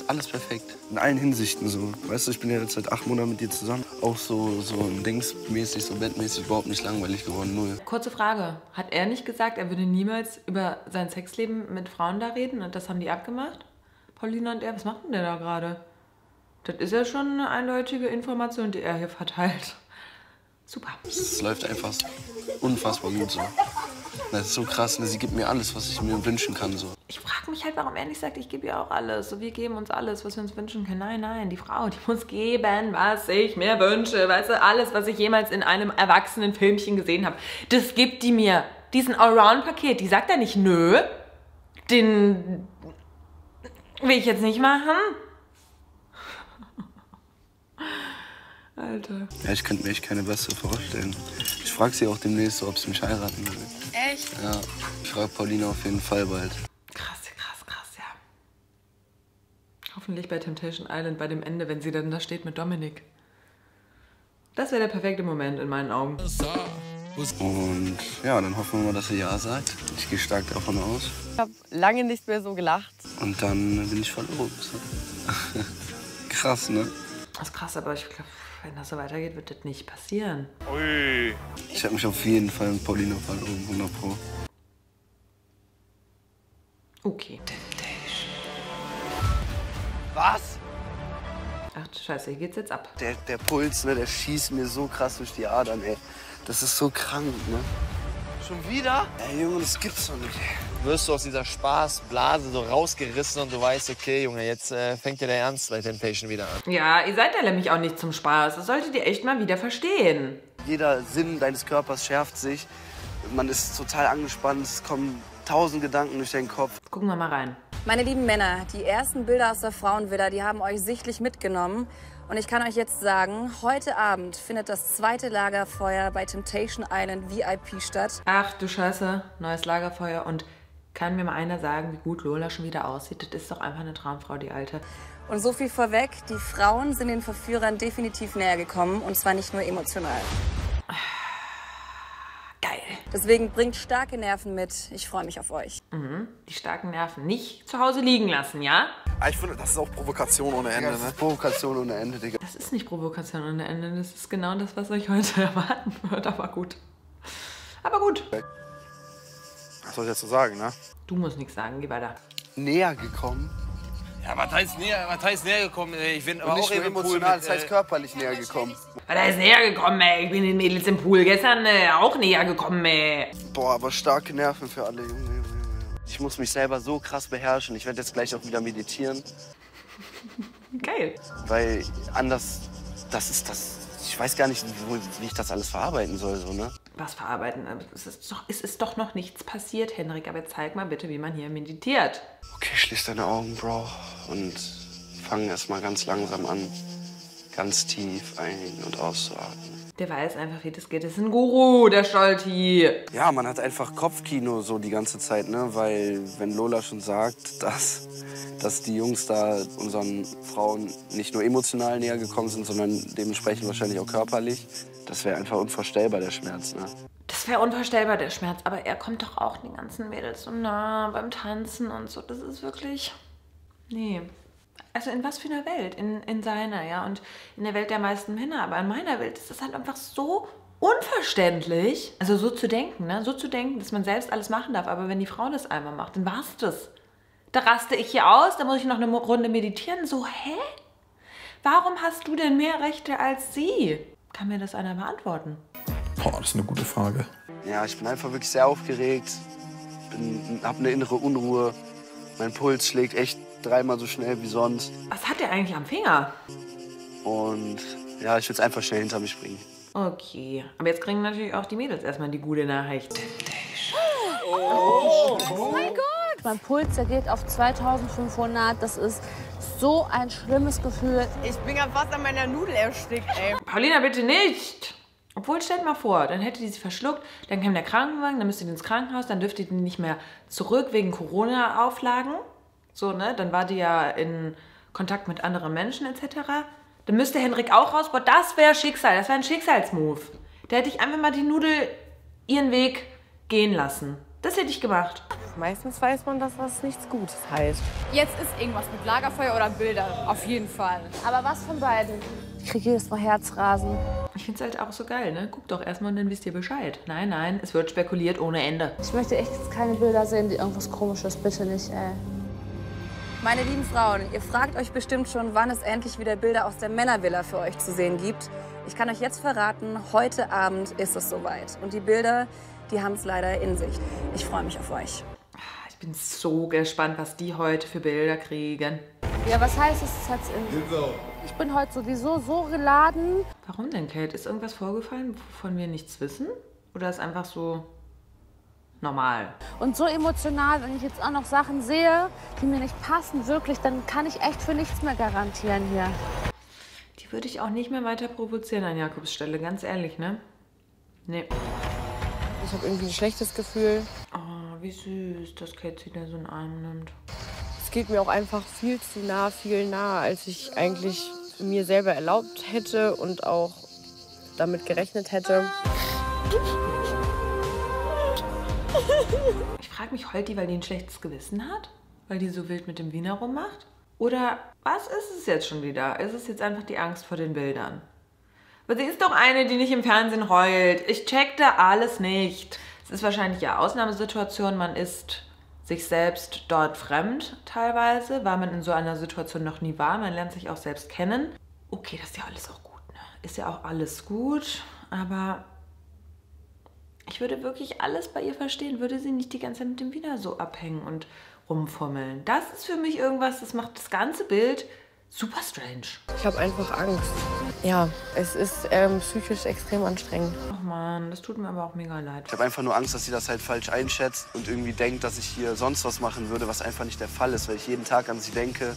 alles perfekt. In allen Hinsichten so. Weißt du, ich bin ja jetzt seit 8 Monaten mit dir zusammen. Auch so dingsmäßig, so bettmäßig, überhaupt nicht langweilig geworden, null. Kurze Frage. Hat er nicht gesagt, er würde niemals über sein Sexleben mit Frauen da reden? Und das haben die abgemacht? Paulina und er, was macht denn der da gerade? Das ist ja schon eine eindeutige Information, die er hier verteilt. Super. Es läuft einfach unfassbar gut so. Das ist so krass, ne? Sie gibt mir alles, was ich mir wünschen kann. So. Ich frage mich halt, warum er nicht sagt, ich gebe ihr auch alles. So, wir geben uns alles, was wir uns wünschen können. Nein, nein, die Frau, die muss geben, was ich mir wünsche. Weißt du, alles, was ich jemals in einem erwachsenen Filmchen gesehen habe, das gibt die mir. Diesen Allround-Paket, die sagt ja nicht, nö, den will ich jetzt nicht machen. Alter. Ja, ich könnte mir echt keine bessere vorstellen. Ich frage sie auch demnächst, ob sie mich heiraten will. Echt? Ja, ich frage Paulina auf jeden Fall bald. Krass, ja. Hoffentlich bei Temptation Island bei dem Ende, wenn sie dann da steht mit Dominik. Das wäre der perfekte Moment in meinen Augen. Und ja, dann hoffen wir mal, dass sie ja sagt. Ich gehe stark davon aus. Ich habe lange nicht mehr so gelacht. Und dann bin ich verlobt. Krass, ne? Das ist krass, aber ich glaube, wenn das so weitergeht, wird das nicht passieren. Ui. Ich habe mich auf jeden Fall mit Paulina verlobt, 100%. Okay. Was? Ach du Scheiße, hier geht's jetzt ab. Der Puls, ne, der schießt mir so krass durch die Adern, ey. Das ist so krank, ne? Schon wieder? Ey, Junge, das gibt's doch nicht. Wirst du aus dieser Spaßblase so rausgerissen und du weißt, okay, Junge, jetzt fängt ja der Ernst bei Temptation wieder an. Ja, ihr seid ja nämlich auch nicht zum Spaß. Das solltet ihr echt mal wieder verstehen. Jeder Sinn deines Körpers schärft sich. Man ist total angespannt. Es kommen 1000 Gedanken durch den Kopf. Gucken wir mal rein. Meine lieben Männer, die ersten Bilder aus der Frauenvilla, die haben euch sichtlich mitgenommen. Und ich kann euch jetzt sagen, heute Abend findet das zweite Lagerfeuer bei Temptation Island VIP statt. Ach du Scheiße, neues Lagerfeuer. Und kann mir mal einer sagen, wie gut Lola schon wieder aussieht? Das ist doch einfach eine Traumfrau, die Alte. Und so viel vorweg, die Frauen sind den Verführern definitiv näher gekommen. Und zwar nicht nur emotional. Geil. Deswegen bringt starke Nerven mit. Ich freue mich auf euch. Mhm. Die starken Nerven nicht zu Hause liegen lassen, ja? Ich finde, das ist auch Provokation ohne Ende, Das ist Provokation ohne Ende, Digga. Das ist nicht Provokation ohne Ende. Das ist genau das, was euch heute erwarten wird. Aber gut. Aber gut. Was soll ich dazu sagen, ne? Du musst nichts sagen, geh weiter. Näher gekommen? Ja, was heißt näher gekommen? Ich bin aber Und nicht auch nur eben im Pool emotional, mit, das heißt körperlich näher gekommen. Da ist näher gekommen, ey. Ich bin den Mädels im Pool gestern auch näher gekommen, ey. Boah, aber starke Nerven für alle, Junge. Ich muss mich selber so krass beherrschen. Ich werde jetzt gleich auch wieder meditieren. Geil. Weil anders, das ist das. ich weiß gar nicht, wie ich das alles verarbeiten soll, so, ne? Was verarbeiten? Es ist doch noch nichts passiert, Henrik. Aber zeig mal bitte, wie man hier meditiert. Okay, schließ deine Augen, Bro. Und fang erst mal ganz langsam an, ganz tief ein- und auszuatmen. Der weiß einfach, wie das geht. Das ist ein Guru, der Stolti. Ja, man hat einfach Kopfkino so die ganze Zeit, ne? Weil wenn Lola schon sagt, dass die Jungs da unseren Frauen nicht nur emotional näher gekommen sind, sondern dementsprechend wahrscheinlich auch körperlich, das wäre einfach unvorstellbar, der Schmerz, ne? Das wäre unvorstellbar, der Schmerz. Aber er kommt doch auch den ganzen Mädels so nah beim Tanzen und so. Das ist wirklich... Nee. Also in was für einer Welt? In seiner, ja. Und in der Welt der meisten Männer. Aber in meiner Welt ist das halt einfach so unverständlich. Also so zu denken, ne? So zu denken, dass man selbst alles machen darf. Aber wenn die Frau das einmal macht, dann war's das. Da raste ich hier aus, da muss ich noch eine Runde meditieren. So, hä? Warum hast du denn mehr Rechte als sie? Kann mir das einer beantworten? Boah, das ist eine gute Frage. Ja, ich bin einfach wirklich sehr aufgeregt. Hab eine innere Unruhe. Mein Puls schlägt echt 3-mal so schnell wie sonst. Was hat der eigentlich am Finger? Und ja, ich will es einfach schnell hinter mich bringen. Okay, aber jetzt kriegen natürlich auch die Mädels erstmal die gute Nachricht. Oh mein Gott! Mein Puls, der geht auf 2500. Das ist so ein schlimmes Gefühl. Ich bin ja fast an meiner Nudel erstickt, ey. Paulina, bitte nicht! Obwohl, stellt mal vor, dann hätte die sie verschluckt, dann kam der Krankenwagen, dann müsste die ins Krankenhaus, dann dürfte die nicht mehr zurück wegen Corona-Auflagen. So, ne? Dann war die ja in Kontakt mit anderen Menschen etc. Dann müsste Henrik auch raus. Boah, das wäre Schicksal, das wäre ein Schicksalsmove. Da hätte ich einfach mal die Nudel ihren Weg gehen lassen. Das hätte ich gemacht. Meistens weiß man, dass das nichts Gutes heißt. Jetzt ist irgendwas mit Lagerfeuer oder Bilder, auf jeden Fall. Aber was von beiden? Ich kriege jedes Mal Herzrasen. Ich finde es halt auch so geil, ne? Guck doch erstmal und dann wisst ihr Bescheid. Nein, nein, es wird spekuliert ohne Ende. Ich möchte echt jetzt keine Bilder sehen, die irgendwas Komisches. Bitte nicht, ey. Meine lieben Frauen, ihr fragt euch bestimmt schon, wann es endlich wieder Bilder aus der Männervilla für euch zu sehen gibt. Ich kann euch jetzt verraten, heute Abend ist es soweit. Und die Bilder, die haben es leider in sich. Ich freue mich auf euch. Ich bin so gespannt, was die heute für Bilder kriegen. Ja, was heißt es? Ich bin heute sowieso so geladen. Warum denn, Kate? Ist irgendwas vorgefallen, wovon wir nichts wissen? Oder ist einfach so normal? Und so emotional, wenn ich jetzt auch noch Sachen sehe, die mir nicht passen, wirklich, dann kann ich echt für nichts mehr garantieren hier. Die würde ich auch nicht mehr weiter provozieren an Jakobs Stelle, ganz ehrlich, ne? Nee. Ich habe irgendwie ein schlechtes Gefühl. Oh, wie süß, dass Kate sie da so in den Arm nimmt. Es geht mir auch einfach viel zu nah, viel nahe, als ich eigentlich mir selber erlaubt hätte und auch damit gerechnet hätte. Ich frage mich, heult die, weil die ein schlechtes Gewissen hat? Weil die so wild mit dem Wiener rummacht? Oder was ist es jetzt schon wieder? Ist es jetzt einfach die Angst vor den Bildern? Aber sie ist doch eine, die nicht im Fernsehen heult. Ich checkte alles nicht. Es ist wahrscheinlich ja Ausnahmesituation. Man ist sich selbst dort fremd teilweise, weil man in so einer Situation noch nie war. Man lernt sich auch selbst kennen. Okay, das ist ja alles auch gut, ne? Ist ja auch alles gut, aber ich würde wirklich alles bei ihr verstehen, würde sie nicht die ganze Zeit mit dem Wiener so abhängen und rumfummeln. Das ist für mich irgendwas, das macht das ganze Bild super strange. Ich habe einfach Angst. Ja, es ist psychisch extrem anstrengend. Ach man, das tut mir aber auch mega leid. Ich habe einfach nur Angst, dass sie das halt falsch einschätzt und irgendwie denkt, dass ich hier sonst was machen würde, was einfach nicht der Fall ist, weil ich jeden Tag an sie denke.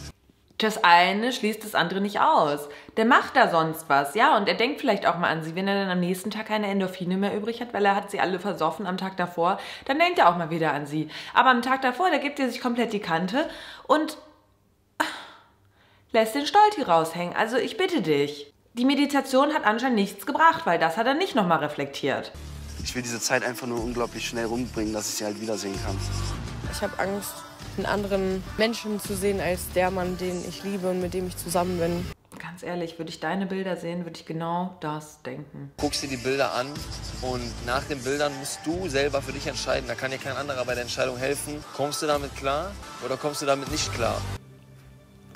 Das eine schließt das andere nicht aus. Der macht da sonst was, ja, und er denkt vielleicht auch mal an sie. Wenn er dann am nächsten Tag keine Endorphine mehr übrig hat, weil er hat sie alle versoffen am Tag davor, dann denkt er auch mal wieder an sie. Aber am Tag davor, da gibt er sich komplett die Kante und lässt den Stolti raushängen. Also ich bitte dich. Die Meditation hat anscheinend nichts gebracht, weil das hat er nicht nochmal reflektiert. Ich will diese Zeit einfach nur unglaublich schnell rumbringen, dass ich sie halt wiedersehen kann. Ich habe Angst, einen anderen Menschen zu sehen als der Mann, den ich liebe und mit dem ich zusammen bin. Ganz ehrlich, würde ich deine Bilder sehen, würde ich genau das denken. Guckst dir die Bilder an und nach den Bildern musst du selber für dich entscheiden. Da kann dir kein anderer bei der Entscheidung helfen. Kommst du damit klar oder kommst du damit nicht klar?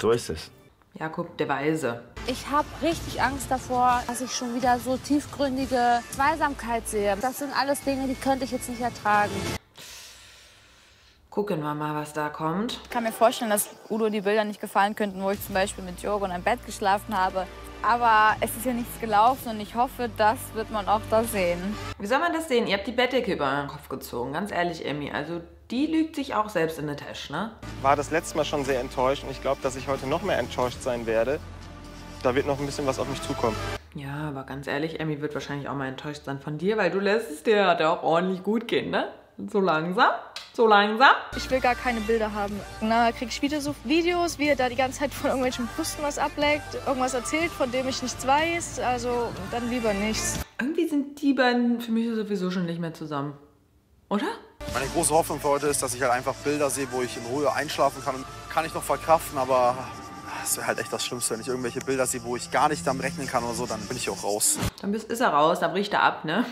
So ist es. Jakob, der Weise. Ich habe richtig Angst davor, dass ich schon wieder so tiefgründige Zweisamkeit sehe. Das sind alles Dinge, die könnte ich jetzt nicht ertragen. Gucken wir mal, was da kommt. Ich kann mir vorstellen, dass Udo die Bilder nicht gefallen könnten, wo ich zum Beispiel mit Jorgo in einem Bett geschlafen habe. Aber es ist ja nichts gelaufen und ich hoffe, das wird man auch da sehen. Wie soll man das sehen? Ihr habt die Bettdecke über euren Kopf gezogen. Ganz ehrlich, Emmy. Also die lügt sich auch selbst in der Tasche, ne? War das letzte Mal schon sehr enttäuscht und ich glaube, dass ich heute noch mehr enttäuscht sein werde. Da wird noch ein bisschen was auf mich zukommen. Ja, aber ganz ehrlich, Emmy wird wahrscheinlich auch mal enttäuscht sein von dir, weil du lässt es dir ja auch ordentlich gut gehen, ne? So langsam, so langsam. Ich will gar keine Bilder haben. Na, krieg ich wieder so Videos, wie er da die ganze Zeit von irgendwelchen Brüsten was ableckt, irgendwas erzählt, von dem ich nichts weiß. Also dann lieber nichts. Irgendwie sind die beiden für mich sowieso schon nicht mehr zusammen. Oder? Meine große Hoffnung für heute ist, dass ich halt einfach Bilder sehe, wo ich in Ruhe einschlafen kann. Kann ich noch verkraften, aber das wäre halt echt das Schlimmste. Wenn ich irgendwelche Bilder sehe, wo ich gar nicht damit rechnen kann oder so, dann bin ich auch raus. Dann ist er raus, dann bricht er ab, ne?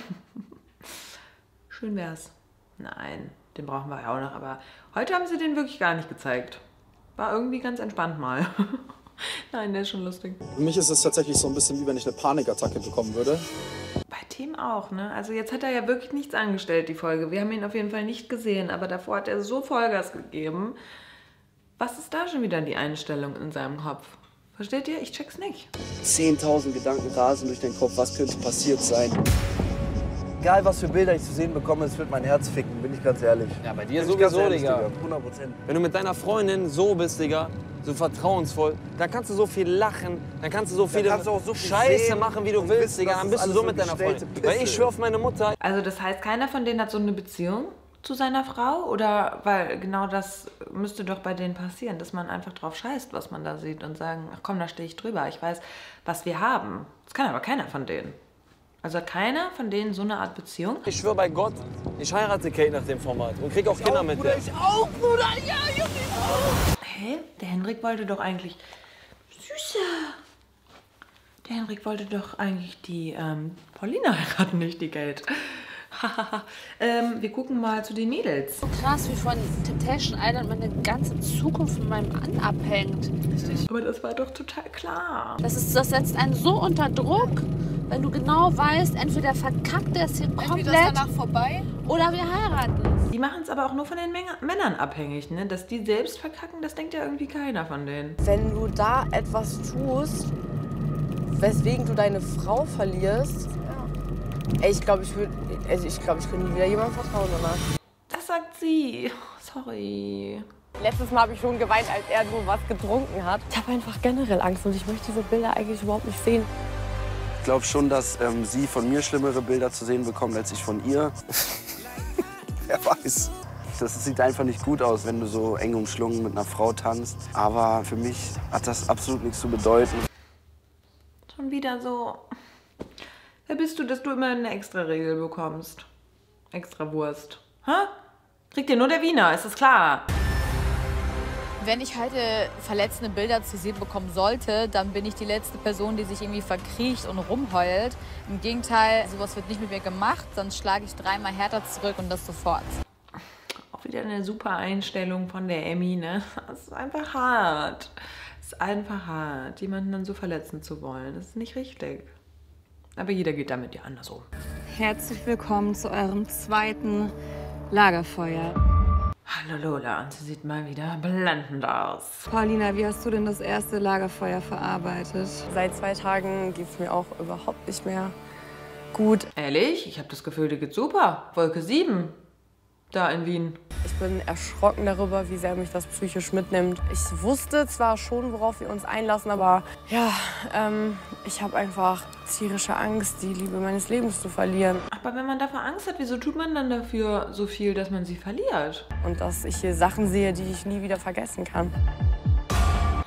Schön wär's. Nein, den brauchen wir ja auch noch. Aber heute haben sie den wirklich gar nicht gezeigt. War irgendwie ganz entspannt mal. Nein, der ist schon lustig. Für mich ist es tatsächlich so ein bisschen wie wenn ich eine Panikattacke bekommen würde. Bei Tim auch, ne? Also jetzt hat er ja wirklich nichts angestellt, die Folge. Wir haben ihn auf jeden Fall nicht gesehen, aber davor hat er so Vollgas gegeben. Was ist da schon wieder die Einstellung in seinem Kopf? Versteht ihr? Ich check's nicht. 10.000 Gedanken rasen durch den Kopf, was könnte passiert sein. Egal, was für Bilder ich zu sehen bekomme, es wird mein Herz ficken, bin ich ganz ehrlich. Ja, bei dir Bin ich ganz sowieso, ehrlich, Digga. 100%. Wenn du mit deiner Freundin so bist, Digga, so vertrauensvoll, dann kannst du so viel lachen, dann kannst du so viele kannst du auch so viel Scheiße sehen machen, wie du und willst, wissen, Digga. dass Dann das bist du alles so so mit deiner gestellte Freundin. Weil ich Pisse. schwöre auf meine Mutter. Also das heißt, keiner von denen hat so eine Beziehung zu seiner Frau? Oder, weil genau das müsste doch bei denen passieren, dass man einfach drauf scheißt, was man da sieht und sagen, ach komm, da stehe ich drüber, ich weiß, was wir haben. Das kann aber keiner von denen. Also hat keiner von denen so eine Art Beziehung? Ich schwöre bei Gott, ich heirate Kate nach dem Format und krieg auch Kinder mit der. Ich auch, Bruder! Ja, Junge! Hä? Der Henrik wollte doch eigentlich... Süßer! Der Henrik wollte doch eigentlich die Paulina heiraten, nicht die Kate. Wir gucken mal zu den Mädels. So krass, wie von Temptation Island meine ganze Zukunft von meinem Mann abhängt. Aber das war doch total klar. Das setzt einen so unter Druck, wenn du genau weißt, entweder verkackt er es hier komplett danach vorbei oder wir heiraten. Die machen es aber auch nur von den Männern abhängig, ne? Dass die selbst verkacken, das denkt ja irgendwie keiner von denen. Wenn du da etwas tust, weswegen du deine Frau verlierst, ey, ich glaube, ich könnte nie wieder jemandem vertrauen danach. Das sagt sie. Sorry. Letztes Mal habe ich schon geweint, als er nur was getrunken hat. Ich habe einfach generell Angst und ich möchte diese Bilder eigentlich überhaupt nicht sehen. Ich glaube schon, dass sie von mir schlimmere Bilder zu sehen bekommt, als ich von ihr. Wer weiß. Das sieht einfach nicht gut aus, wenn du so eng umschlungen mit einer Frau tanzt. Aber für mich hat das absolut nichts zu bedeuten. Schon wieder so... Wer bist du, dass du immer eine extra Regel bekommst? Extra Wurst. Hä? Kriegt ihr nur der Wiener, ist das klar? Wenn ich heute verletzende Bilder zu sehen bekommen sollte, dann bin ich die letzte Person, die sich irgendwie verkriecht und rumheult. Im Gegenteil, sowas wird nicht mit mir gemacht, sonst schlage ich 3-mal härter zurück und das sofort. Auch wieder eine super Einstellung von der Emmy, ne? Das ist einfach hart. Das ist einfach hart, jemanden dann so verletzen zu wollen. Das ist nicht richtig. Aber jeder geht damit ja anders um. Herzlich willkommen zu eurem zweiten Lagerfeuer. Hallo Lola, und sie sieht mal wieder blendend aus. Paulina, wie hast du denn das erste Lagerfeuer verarbeitet? Seit 2 Tagen geht es mir auch überhaupt nicht mehr gut. Ehrlich? Ich habe das Gefühl, dir geht's super. Wolke 7. Da in Wien. Ich bin erschrocken darüber, wie sehr mich das psychisch mitnimmt. Ich wusste zwar schon, worauf wir uns einlassen, aber ja, ich habe einfach tierische Angst, die Liebe meines Lebens zu verlieren. Aber wenn man davor Angst hat, wieso tut man dann dafür so viel, dass man sie verliert? Und dass ich hier Sachen sehe, die ich nie wieder vergessen kann.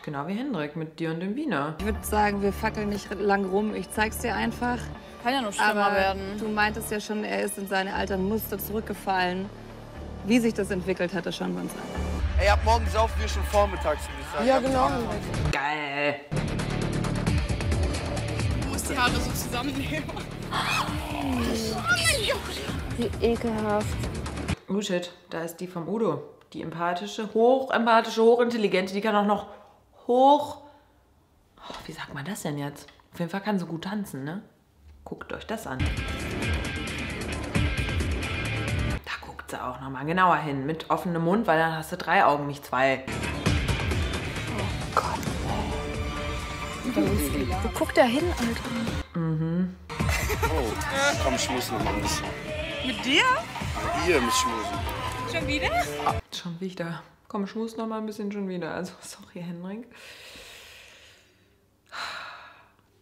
Genau wie Hendrik mit dir und dem Wiener. Ich würde sagen, wir fackeln nicht lang rum. Ich zeig's dir einfach. Kann ja noch schlimmer werden. Du meintest ja schon, er ist in seine alten Muster zurückgefallen. Wie sich das entwickelt hat, das schauen wir uns an. Ey, ab morgen saufen wir schon vormittags, würde ich sagen. Ja, genau. Geil. Du musst die Haare so zusammennehmen. Wie ekelhaft. Oh shit, da ist die vom Udo. Die empathische, hochintelligente, die kann auch noch wie sagt man das denn jetzt? Auf jeden Fall kann sie gut tanzen, ne? Guckt euch das an. sie auch noch mal genauer hin, mit offenem Mund, weil dann hast du 3 Augen, nicht 2. Oh Gott. Wo guckt der hin, Alter? Mhm. Oh, komm, schmus noch mal ein bisschen. Mit dir? Hier mit Schmusen. Schon wieder? Schon wieder. Komm, schmus noch mal ein bisschen schon wieder. Also, sorry, Henrik.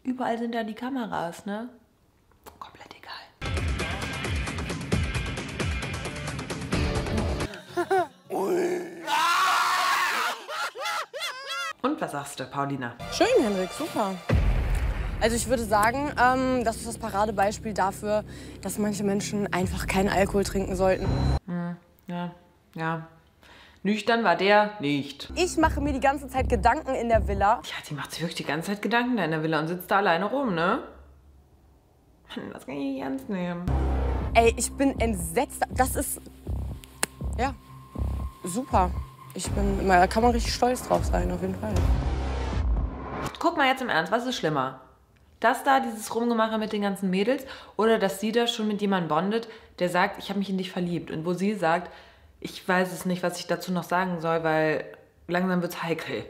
Überall sind da die Kameras, ne? Komplett egal. Und was sagst du, Paulina? Schön, Henrik, super. Also ich würde sagen, das ist das Paradebeispiel dafür, dass manche Menschen einfach keinen Alkohol trinken sollten. Ja. Nüchtern war der nicht. Ich mache mir die ganze Zeit Gedanken in der Villa. Ja, die macht sich wirklich die ganze Zeit Gedanken da in der Villa und sitzt da alleine rum, ne? Mann, das kann ich nicht ernst nehmen. Ey, ich bin entsetzt. Das ist, ja, super. Da kann man richtig stolz drauf sein, auf jeden Fall. Guck mal jetzt im Ernst, was ist schlimmer? Das da, dieses Rumgemache mit den ganzen Mädels, oder dass sie da schon mit jemandem bondet, der sagt, ich habe mich in dich verliebt. Und wo sie sagt, ich weiß es nicht, was ich dazu noch sagen soll, weil langsam wird's heikel.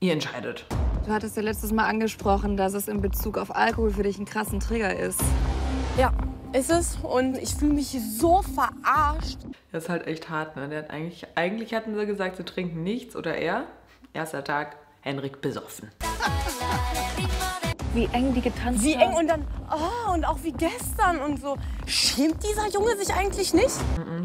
Ihr entscheidet. Du hattest ja letztes Mal angesprochen, dass es in Bezug auf Alkohol für dich einen krassen Trigger ist. Ja, ist es. Und ich fühle mich so verarscht. Das ist halt echt hart, ne? Der hat eigentlich hatten sie gesagt, sie trinken nichts, oder er. Erster Tag, Henrik besoffen. Wie eng die getanzt Wie eng und dann, und auch wie gestern und so. Schämt dieser Junge sich eigentlich nicht?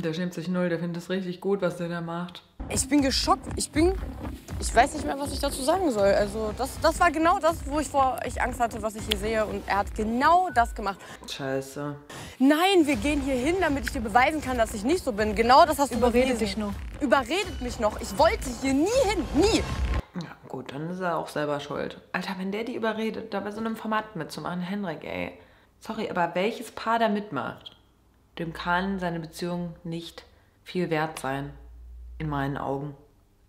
Der schämt sich null, der findet es richtig gut, was der da macht. Ich bin geschockt. Ich weiß nicht mehr, was ich dazu sagen soll. Also das war genau das, wo ich Angst hatte, was ich hier sehe. Und er hat genau das gemacht. Scheiße. Nein, wir gehen hier hin, damit ich dir beweisen kann, dass ich nicht so bin. Genau das hast du Überredet dich noch. Überredet mich noch. Ich wollte hier nie hin. Nie. Ja, gut, dann ist er auch selber schuld. Alter, wenn der die überredet, da bei so einem Format mitzumachen, Henrik, ey. Sorry, aber welches Paar da mitmacht, dem kann seine Beziehung nicht viel wert sein. In meinen Augen.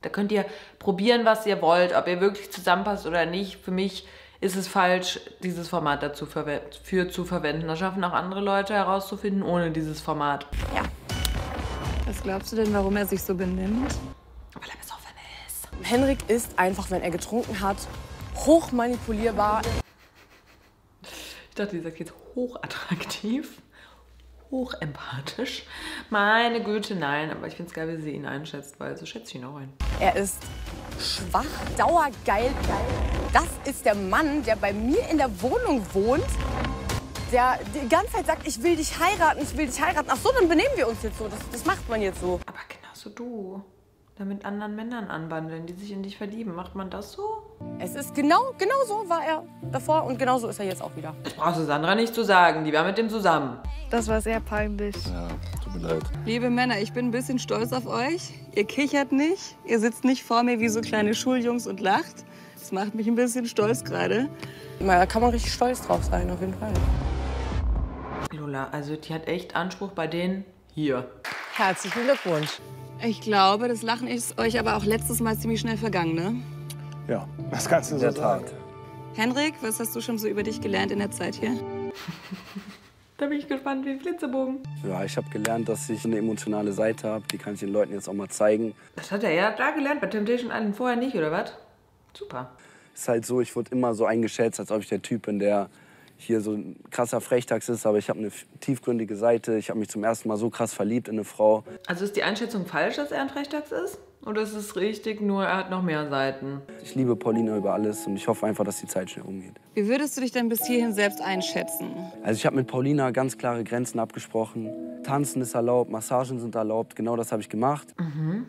Da könnt ihr probieren, was ihr wollt, ob ihr wirklich zusammenpasst oder nicht. Für mich ist es falsch, dieses Format dazu zu verwenden. Da schaffen auch andere Leute herauszufinden, ohne dieses Format. Ja. Was glaubst du denn, warum er sich so benimmt? Weil er besoffen ist. Henrik ist einfach, wenn er getrunken hat, hoch manipulierbar. Ich dachte, die sagt jetzt hochattraktiv. Hochempathisch. Meine Güte, nein. Aber ich finde es geil, wie sie ihn einschätzt, weil so schätze ich ihn auch ein. Er ist schwach, dauergeil. Das ist der Mann, der bei mir in der Wohnung wohnt, der die ganze Zeit sagt, ich will dich heiraten, ich will dich heiraten. Ach so, dann benehmen wir uns jetzt so. Das macht man jetzt so. Aber genauso du. Da mit anderen Männern anbandeln, die sich in dich verlieben. Macht man das so? Es ist genau so war er davor und genau so ist er jetzt auch wieder. Das brauchst du Sandra nicht zu sagen. Die war mit dem zusammen. Das war sehr peinlich. Ja, tut mir leid. Liebe Männer, ich bin ein bisschen stolz auf euch. Ihr kichert nicht. Ihr sitzt nicht vor mir wie so kleine Schuljungs und lacht. Das macht mich ein bisschen stolz gerade. Da kann man richtig stolz drauf sein, auf jeden Fall. Lola, also die hat echt Anspruch bei denen hier. Herzlichen Glückwunsch. Ich glaube, das Lachen ist euch aber auch letztes Mal ziemlich schnell vergangen, ne? Ja, das kannst du so sagen. Henrik, was hast du schon so über dich gelernt in der Zeit hier? Da bin ich gespannt wie ein Flitzebogen. Ja, ich habe gelernt, dass ich eine emotionale Seite habe. Die kann ich den Leuten jetzt auch mal zeigen. Das hat er ja da gelernt, bei Temptation Island vorher nicht, oder was? Super. Ist halt so, ich wurde immer so eingeschätzt, als ob ich der Typ bin, der hier so ein krasser Frechdachs ist. Aber ich habe eine tiefgründige Seite. Ich habe mich zum ersten Mal so krass verliebt in eine Frau. Also ist die Einschätzung falsch, dass er ein Frechdachs ist? Oder ist es richtig, nur er hat noch mehr Seiten? Ich liebe Paulina über alles und ich hoffe einfach, dass die Zeit schnell umgeht. Wie würdest du dich denn bis hierhin selbst einschätzen? Also ich habe mit Paulina ganz klare Grenzen abgesprochen. Tanzen ist erlaubt, Massagen sind erlaubt. Genau das habe ich gemacht. Mhm.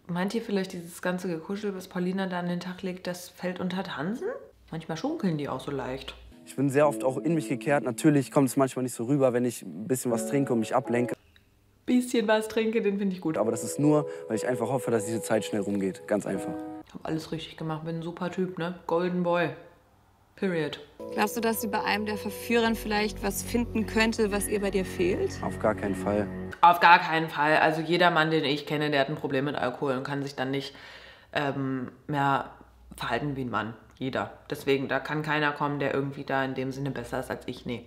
Meint ihr vielleicht, dieses ganze Gekuschel, was Paulina da an den Tag legt, das fällt unter Tanzen? Manchmal schunkeln die auch so leicht. Ich bin sehr oft auch in mich gekehrt. Natürlich kommt es manchmal nicht so rüber, wenn ich ein bisschen was trinke und mich ablenke. Bisschen was trinke, den finde ich gut. Aber das ist nur, weil ich einfach hoffe, dass diese Zeit schnell rumgeht. Ganz einfach. Ich habe alles richtig gemacht, bin ein super Typ, ne? Golden Boy. Period. Glaubst du, dass sie bei einem der Verführern vielleicht was finden könnte, was ihr bei dir fehlt? Auf gar keinen Fall. Auf gar keinen Fall. Also jeder Mann, den ich kenne, der hat ein Problem mit Alkohol und kann sich dann nicht mehr verhalten wie ein Mann. Jeder. Deswegen, da kann keiner kommen, der irgendwie da in dem Sinne besser ist als ich. Nee.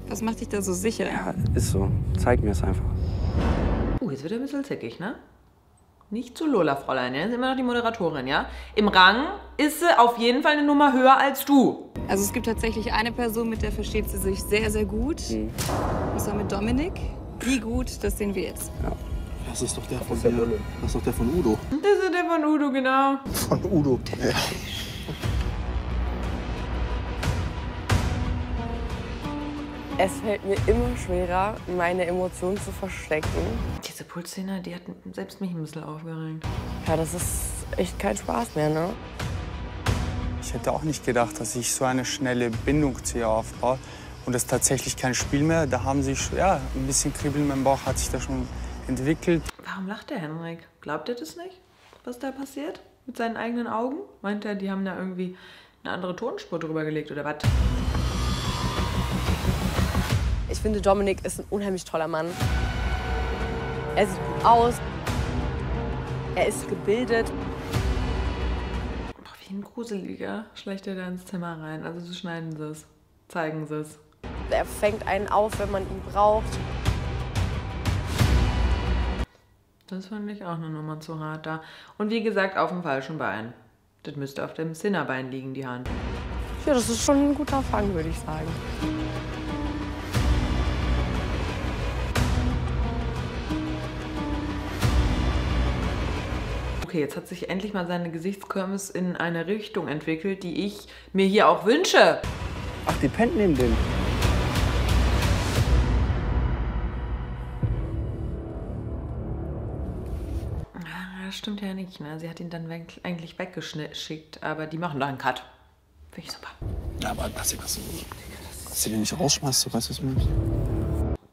Was macht dich da so sicher? Ja, ist so. Zeig mir es einfach. Jetzt wird er ein bisschen zickig, ne? Nicht zu Lola, Fräulein, ja? Ist immer noch die Moderatorin, ja? Im Rang ist sie auf jeden Fall eine Nummer höher als du. Also es gibt tatsächlich eine Person, mit der versteht sie sich sehr, sehr gut. Das war mit Dominik. Wie gut, das sehen wir jetzt. Ja. Das ist doch der von dir. Das ist doch der von Udo. Das ist der von Udo, genau. Von Udo. Ja. Es fällt mir immer schwerer, meine Emotionen zu verstecken. Diese Pulsszene, die hat selbst mich ein bisschen aufgeregt. Ja, das ist echt kein Spaß mehr, ne? Ich hätte auch nicht gedacht, dass ich so eine schnelle Bindung zu ihr aufbaue. Und das ist tatsächlich kein Spiel mehr. Da haben sich, ja, ein bisschen Kribbeln im Bauch hat sich da schon entwickelt. Warum lacht der Henrik? Glaubt er das nicht, was da passiert? Mit seinen eigenen Augen? Meint er, die haben da irgendwie eine andere Tonspur drüber gelegt oder was? Ich finde, Dominik ist ein unheimlich toller Mann. Er sieht gut aus. Er ist gebildet. Wie ein Gruseliger schleicht er da ins Zimmer rein. Also so schneiden sie es, zeigen sie es. Er fängt einen auf, wenn man ihn braucht. Das fand ich auch eine Nummer zu hart da. Und wie gesagt, auf dem falschen Bein. Das müsste auf dem Sinnerbein liegen, die Hand. Ja, das ist schon ein guter Fang, würde ich sagen. Okay, jetzt hat sich endlich mal seine Gesichtskirmes in eine Richtung entwickelt, die ich mir hier auch wünsche. Ach, die pennt neben dem. Das stimmt ja nicht, ne? Sie hat ihn dann eigentlich weggeschickt, aber die machen da einen Cut. Finde ich super. Ja, aber dass sie den nicht rausschmeißt, so weißt du es mir nicht.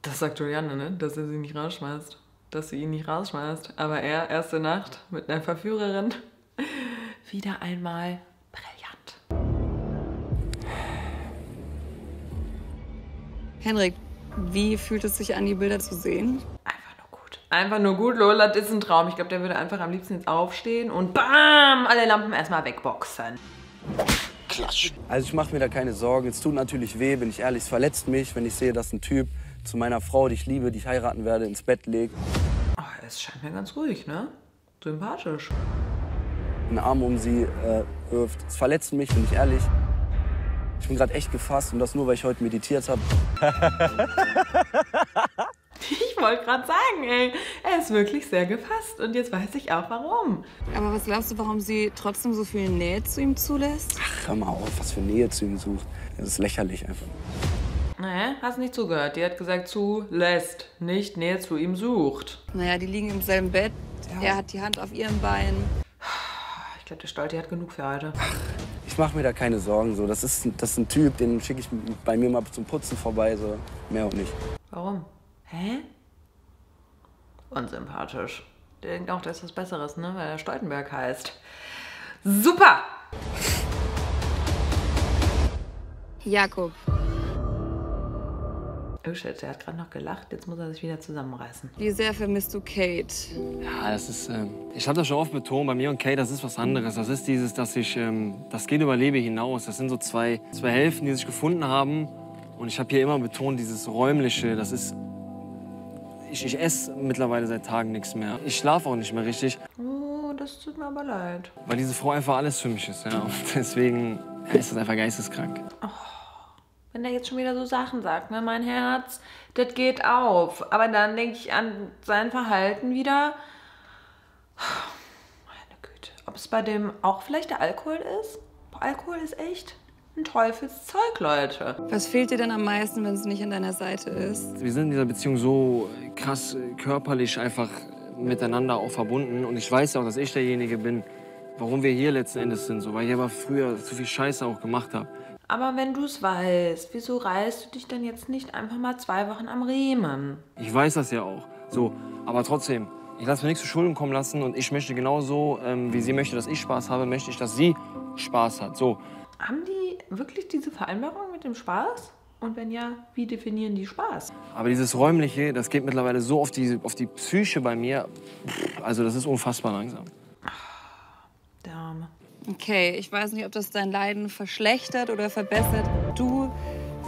Das sagt Juliane, ne? Dass er sie nicht rausschmeißt. Dass sie ihn nicht rausschmeißt. Aber er, erste Nacht mit einer Verführerin, wieder einmal brillant. Henrik, wie fühlt es sich an, die Bilder zu sehen? Einfach nur gut, Lola, das ist ein Traum. Ich glaube, der würde einfach am liebsten jetzt aufstehen und BAM! Alle Lampen erstmal wegboxen. Klatsch. Also ich mache mir da keine Sorgen. Es tut natürlich weh, bin ich ehrlich. Es verletzt mich, wenn ich sehe, dass ein Typ zu meiner Frau, die ich liebe, die ich heiraten werde, ins Bett legt. Oh, es scheint mir ganz ruhig, ne? Sympathisch. Einen Arm um sie wirft. Es verletzt mich, bin ich ehrlich. Ich bin gerade echt gefasst und das nur, weil ich heute meditiert habe. Ich wollte gerade sagen, ey, er ist wirklich sehr gefasst und jetzt weiß ich auch, warum. Aber was glaubst du, warum sie trotzdem so viel Nähe zu ihm zulässt? Ach, hör mal auf, was für Nähe zu ihm sucht. Das ist lächerlich einfach. Nee, hast nicht zugehört. Die hat gesagt, zulässt, nicht Nähe zu ihm sucht. Naja, die liegen im selben Bett. Ja. Er hat die Hand auf ihrem Bein. Ich glaube, der Stolti hat genug für heute. Ich mache mir da keine Sorgen. So. Das ist ein Typ, den schicke ich bei mir mal zum Putzen vorbei. So. Mehr auch nicht. Warum? Hä? Unsympathisch. Der denkt auch, das ist was Besseres, ne? Weil er Stoltenberg heißt. Super! Jakob. Oh shit, er hat gerade noch gelacht. Jetzt muss er sich wieder zusammenreißen. Wie sehr vermisst du Kate? Ja, das ist, ich habe das schon oft betont, bei mir und Kate, das ist was anderes. Das ist dieses, dass das geht über Liebe hinaus. Das sind so zwei Hälften, die sich gefunden haben. Und ich habe hier immer betont, dieses Räumliche, das ist... Ich esse mittlerweile seit Tagen nichts mehr. Ich schlafe auch nicht mehr richtig. Oh, das tut mir aber leid. Weil diese Frau einfach alles für mich ist, ja. Und deswegen ist das einfach geisteskrank. Oh, wenn der jetzt schon wieder so Sachen sagt, ne, mein Herz, das geht auf. Aber dann denke ich an sein Verhalten wieder. Meine Güte. Ob es bei dem auch vielleicht der Alkohol ist? Alkohol ist echt ein Teufelszeug, Leute. Was fehlt dir denn am meisten, wenn es nicht an deiner Seite ist? Wir sind in dieser Beziehung so krass körperlich einfach miteinander auch verbunden. Und ich weiß ja auch, dass ich derjenige bin, warum wir hier letzten Endes sind. So, weil ich aber früher zu viel Scheiße auch gemacht habe. Aber wenn du es weißt, wieso reißt du dich denn jetzt nicht einfach mal 2 Wochen am Riemen? Ich weiß das ja auch. So, aber trotzdem, ich lasse mir nichts zu Schulden kommen lassen. Und ich möchte genauso, wie sie möchte, dass ich Spaß habe, möchte ich, dass sie Spaß hat. So. Haben die wirklich diese Vereinbarung mit dem Spaß? Und wenn ja, wie definieren die Spaß? Aber dieses Räumliche, das geht mittlerweile so auf die Psyche bei mir. Also das ist unfassbar langsam. Der Arme. Okay, ich weiß nicht, ob das dein Leiden verschlechtert oder verbessert. Du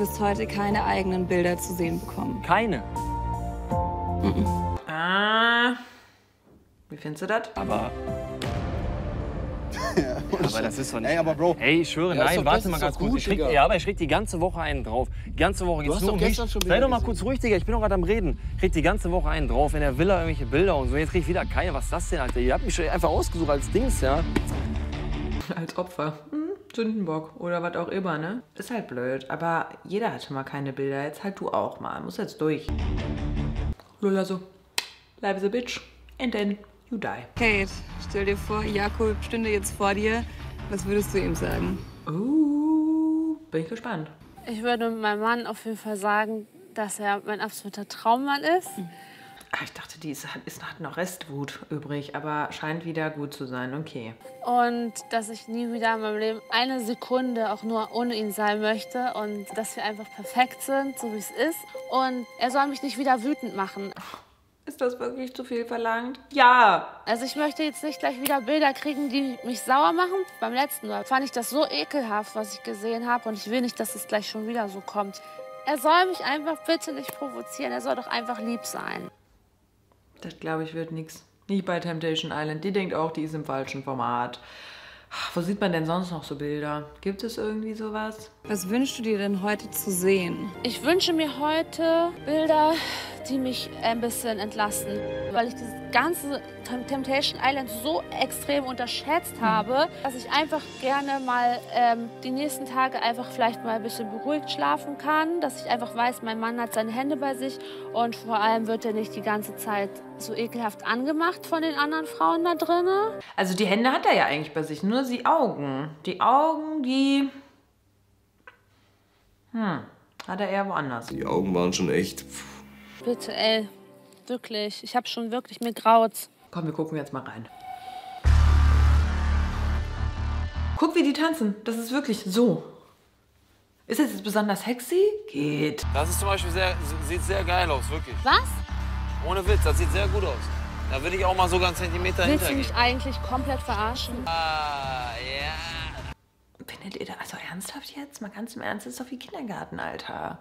bis heute keine eigenen Bilder zu sehen bekommen. Keine? Wie findest du das? Aber das ist doch nicht... Ey, aber Bro... Ey, ich schwöre, Ja, nein, doch, warte das mal ist ganz doch kurz. gut, Ich krieg, Digga. ja, aber ich krieg die ganze Woche einen drauf. Die ganze Woche geht's hast nur doch um mich. gestern schon Sei wieder doch mal gesehen. kurz ruhig, Digga. Ich bin doch gerade am Reden. Krieg die ganze Woche einen drauf. In der Villa irgendwelche Bilder und so. Jetzt krieg ich wieder keine. Was ist das denn, Alter? Ihr habt mich schon einfach ausgesucht als Dings, ja? Als Opfer. Sündenbock oder was auch immer, ne? Ist halt blöd. Aber jeder hatte mal keine Bilder. Jetzt halt du auch mal. Muss jetzt durch. Lola so. Life is a bitch. And then you die. Kate, stell dir vor, Jakob stünde jetzt vor dir. Was würdest du ihm sagen? Bin ich gespannt. Ich würde meinem Mann auf jeden Fall sagen, dass er mein absoluter Traummann ist. Ich dachte, die hat noch Restwut übrig, aber scheint wieder gut zu sein. Okay. Und dass ich nie wieder in meinem Leben eine Sekunde auch nur ohne ihn sein möchte. Und dass wir einfach perfekt sind, so wie es ist. Und er soll mich nicht wieder wütend machen. Ist das wirklich zu viel verlangt? Ja! Also ich möchte jetzt nicht gleich wieder Bilder kriegen, die mich sauer machen. Beim letzten Mal fand ich das so ekelhaft, was ich gesehen habe. Und ich will nicht, dass es gleich schon wieder so kommt. Er soll mich einfach bitte nicht provozieren. Er soll doch einfach lieb sein. Das glaube ich wird nichts. Nicht bei Temptation Island. Die denkt auch, die ist im falschen Format. Wo sieht man denn sonst noch so Bilder? Gibt es irgendwie sowas? Was wünschst du dir denn heute zu sehen? Ich wünsche mir heute Bilder, die mich ein bisschen entlasten. Weil ich dieses ganze Temptation Island so extrem unterschätzt habe, dass ich einfach gerne mal die nächsten Tage einfach vielleicht mal ein bisschen beruhigt schlafen kann. Dass ich einfach weiß, mein Mann hat seine Hände bei sich und vor allem wird er nicht die ganze Zeit so ekelhaft angemacht von den anderen Frauen da drinnen. Also die Hände hat er ja eigentlich bei sich, nur die Augen. Die Augen, die... hat er eher woanders. Die Augen waren schon echt... Bitte, ey. Wirklich. Ich hab schon wirklich, mir graut's. Komm, wir gucken jetzt mal rein. Guck, wie die tanzen. Das ist wirklich so. Ist das jetzt besonders sexy? Geht. Das ist zum Beispiel sieht sehr geil aus, wirklich. Was? Ohne Witz, das sieht sehr gut aus. Da würde ich auch mal sogar einen Zentimeter Willst du hintergehen. mich eigentlich komplett verarschen? Findet ihr das also ernsthaft jetzt? Mal ganz im Ernst, das ist doch wie Kindergarten, Alter.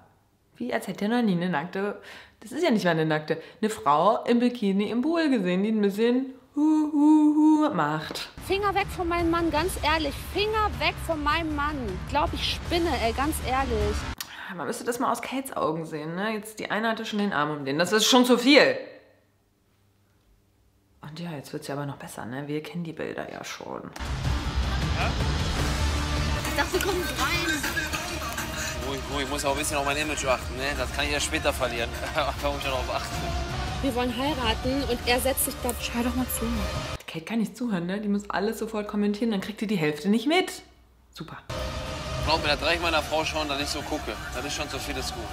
Wie, als hätte ihr noch nie eine nackte, das ist ja nicht mal eine nackte, eine Frau im Bikini im Pool gesehen, die ein bisschen macht. Finger weg von meinem Mann, ganz ehrlich. Finger weg von meinem Mann. Ich glaube, ich spinne, ey, ganz ehrlich. Man müsste das mal aus Kates Augen sehen, ne? Jetzt, die eine hatte schon den Arm um den. Das ist schon zu viel. Und ja, jetzt wird es ja aber noch besser, ne? Wir kennen die Bilder ja schon. Ich dachte, du kommst rein. Ruhig, ich muss auch ein bisschen auf mein Image achten, ne? Das kann ich ja später verlieren. Da muss ich darauf achten. Wir wollen heiraten und er setzt sich da. Schau doch mal zu. Kate kann nicht zuhören, ne? Die muss alles sofort kommentieren, dann kriegt ihr die Hälfte nicht mit. Super. Glaub mir, das reicht meiner Frau schon, dass ich so gucke. Das ist schon zu viel des Guten.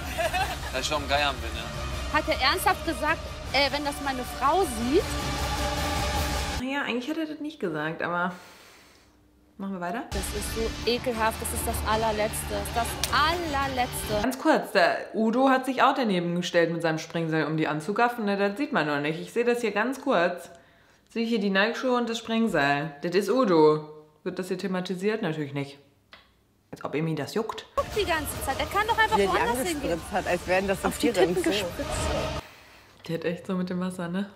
Dass ich schon am Geiern bin, ja. Hat er ernsthaft gesagt, wenn das meine Frau sieht? Naja, eigentlich hat er das nicht gesagt, aber... Machen wir weiter? Das ist so ekelhaft, das ist das Allerletzte. Das Allerletzte. Ganz kurz, der Udo hat sich auch daneben gestellt mit seinem Springseil, um die anzugaffen. Ne, das sieht man noch nicht. Ich sehe das hier ganz kurz. Sehe ich hier die Nike-Schuhe und das Springseil. Das ist Udo. Wird das hier thematisiert? Natürlich nicht. Als ob ihm das juckt. Guck die ganze Zeit, er kann doch einfach Wie er die woanders hingehen. angespritzt hat, als wären das so Auf die Tiere im Titten Zoo. gespritzt. Die hat echt so mit dem Wasser, ne?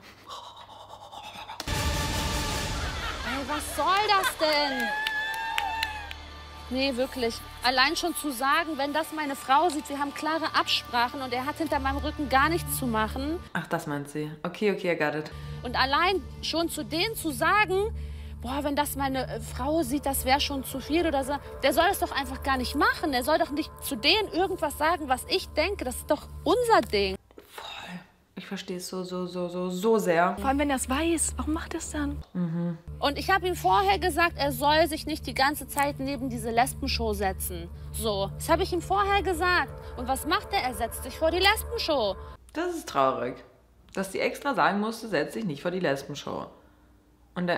Ey, was soll das denn? Nee, wirklich. Allein schon zu sagen, wenn das meine Frau sieht, wir haben klare Absprachen und er hat hinter meinem Rücken gar nichts zu machen. Ach, das meint sie. Okay, I got it. Und allein schon zu denen zu sagen, boah, wenn das meine Frau sieht, das wäre schon zu viel oder so. Der soll das doch einfach gar nicht machen. Der soll doch nicht zu denen irgendwas sagen, was ich denke. Das ist doch unser Ding. Ich verstehe es so sehr. Vor allem, wenn er es weiß. Warum macht er es dann? Mhm. Und ich habe ihm vorher gesagt, er soll sich nicht die ganze Zeit neben diese Lesbenshow setzen. So, das habe ich ihm vorher gesagt. Und was macht er? Er setzt sich vor die Lesbenshow. Das ist traurig. Dass die extra sagen musste, setz dich nicht vor die Lesbenshow. Und